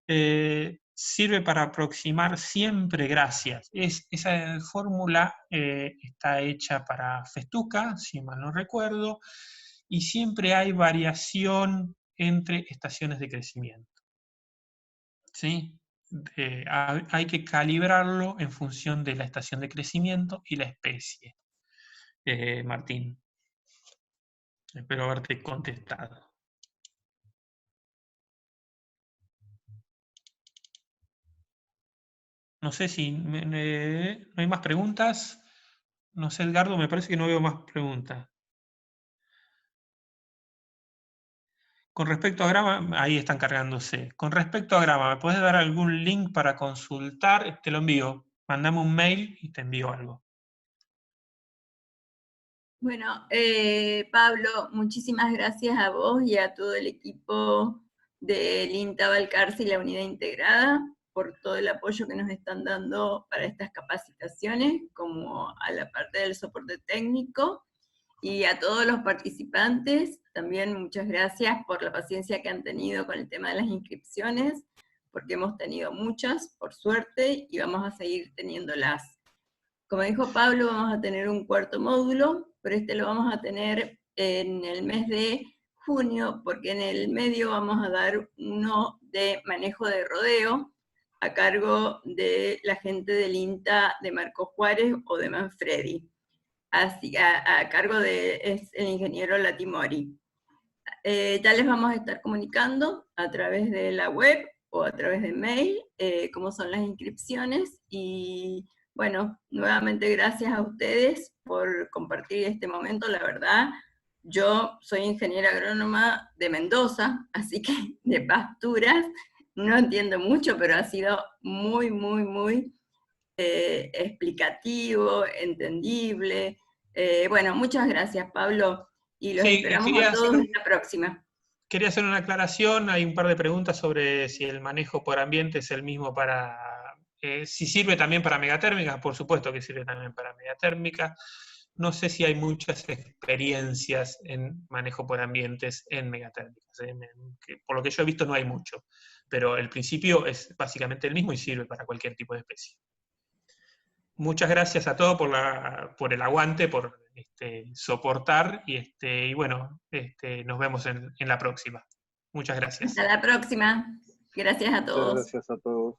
Sirve para aproximar siempre, gracias. Esa fórmula está hecha para festuca, si mal no recuerdo, y siempre hay variación entre estaciones de crecimiento. ¿Sí? Hay que calibrarlo en función de la estación de crecimiento y la especie. Martín, espero haberte contestado. No sé si no hay más preguntas. No sé, Edgardo, me parece que no veo más preguntas. Con respecto a Grama, ahí están cargándose. Con respecto a Grama, ¿me puedes dar algún link para consultar? Te lo envío. Mándame un mail y te envío algo. Bueno, Pablo, muchísimas gracias a vos y a todo el equipo del INTA Balcarce y la Unidad Integrada por todo el apoyo que nos están dando para estas capacitaciones, como a la parte del soporte técnico, y a todos los participantes, también muchas gracias por la paciencia que han tenido con el tema de las inscripciones, porque hemos tenido muchas, por suerte, y vamos a seguir teniéndolas. Como dijo Pablo, vamos a tener un cuarto módulo, pero lo vamos a tener en el mes de junio, porque en el medio vamos a dar uno de manejo de rodeo, a cargo de la gente del INTA de Marco Juárez o de Manfredi. Así, a cargo es el ingeniero Latimori. Ya les vamos a estar comunicando a través de la web o a través de mail cómo son las inscripciones y bueno, nuevamente gracias a ustedes por compartir este momento. La verdad, yo soy ingeniera agrónoma de Mendoza, así que de pasturas no entiendo mucho, pero ha sido muy, muy, muy explicativo, entendible. Bueno, muchas gracias, Pablo, y los Sí, esperamos a todos en la próxima. quería hacer una aclaración. Hay un par de preguntas sobre si el manejo por ambiente es el mismo para... si sirve también para megatérmicas, por supuesto que sirve también para megatérmicas. No sé si hay muchas experiencias en manejo por ambientes en megatérmicas. Por lo que yo he visto no hay mucho, pero el principio es básicamente el mismo y sirve para cualquier tipo de especie. Muchas gracias a todos por el aguante, por soportar y bueno, nos vemos en la próxima. Muchas gracias. Hasta la próxima. Gracias a Muchas todos. gracias a todos.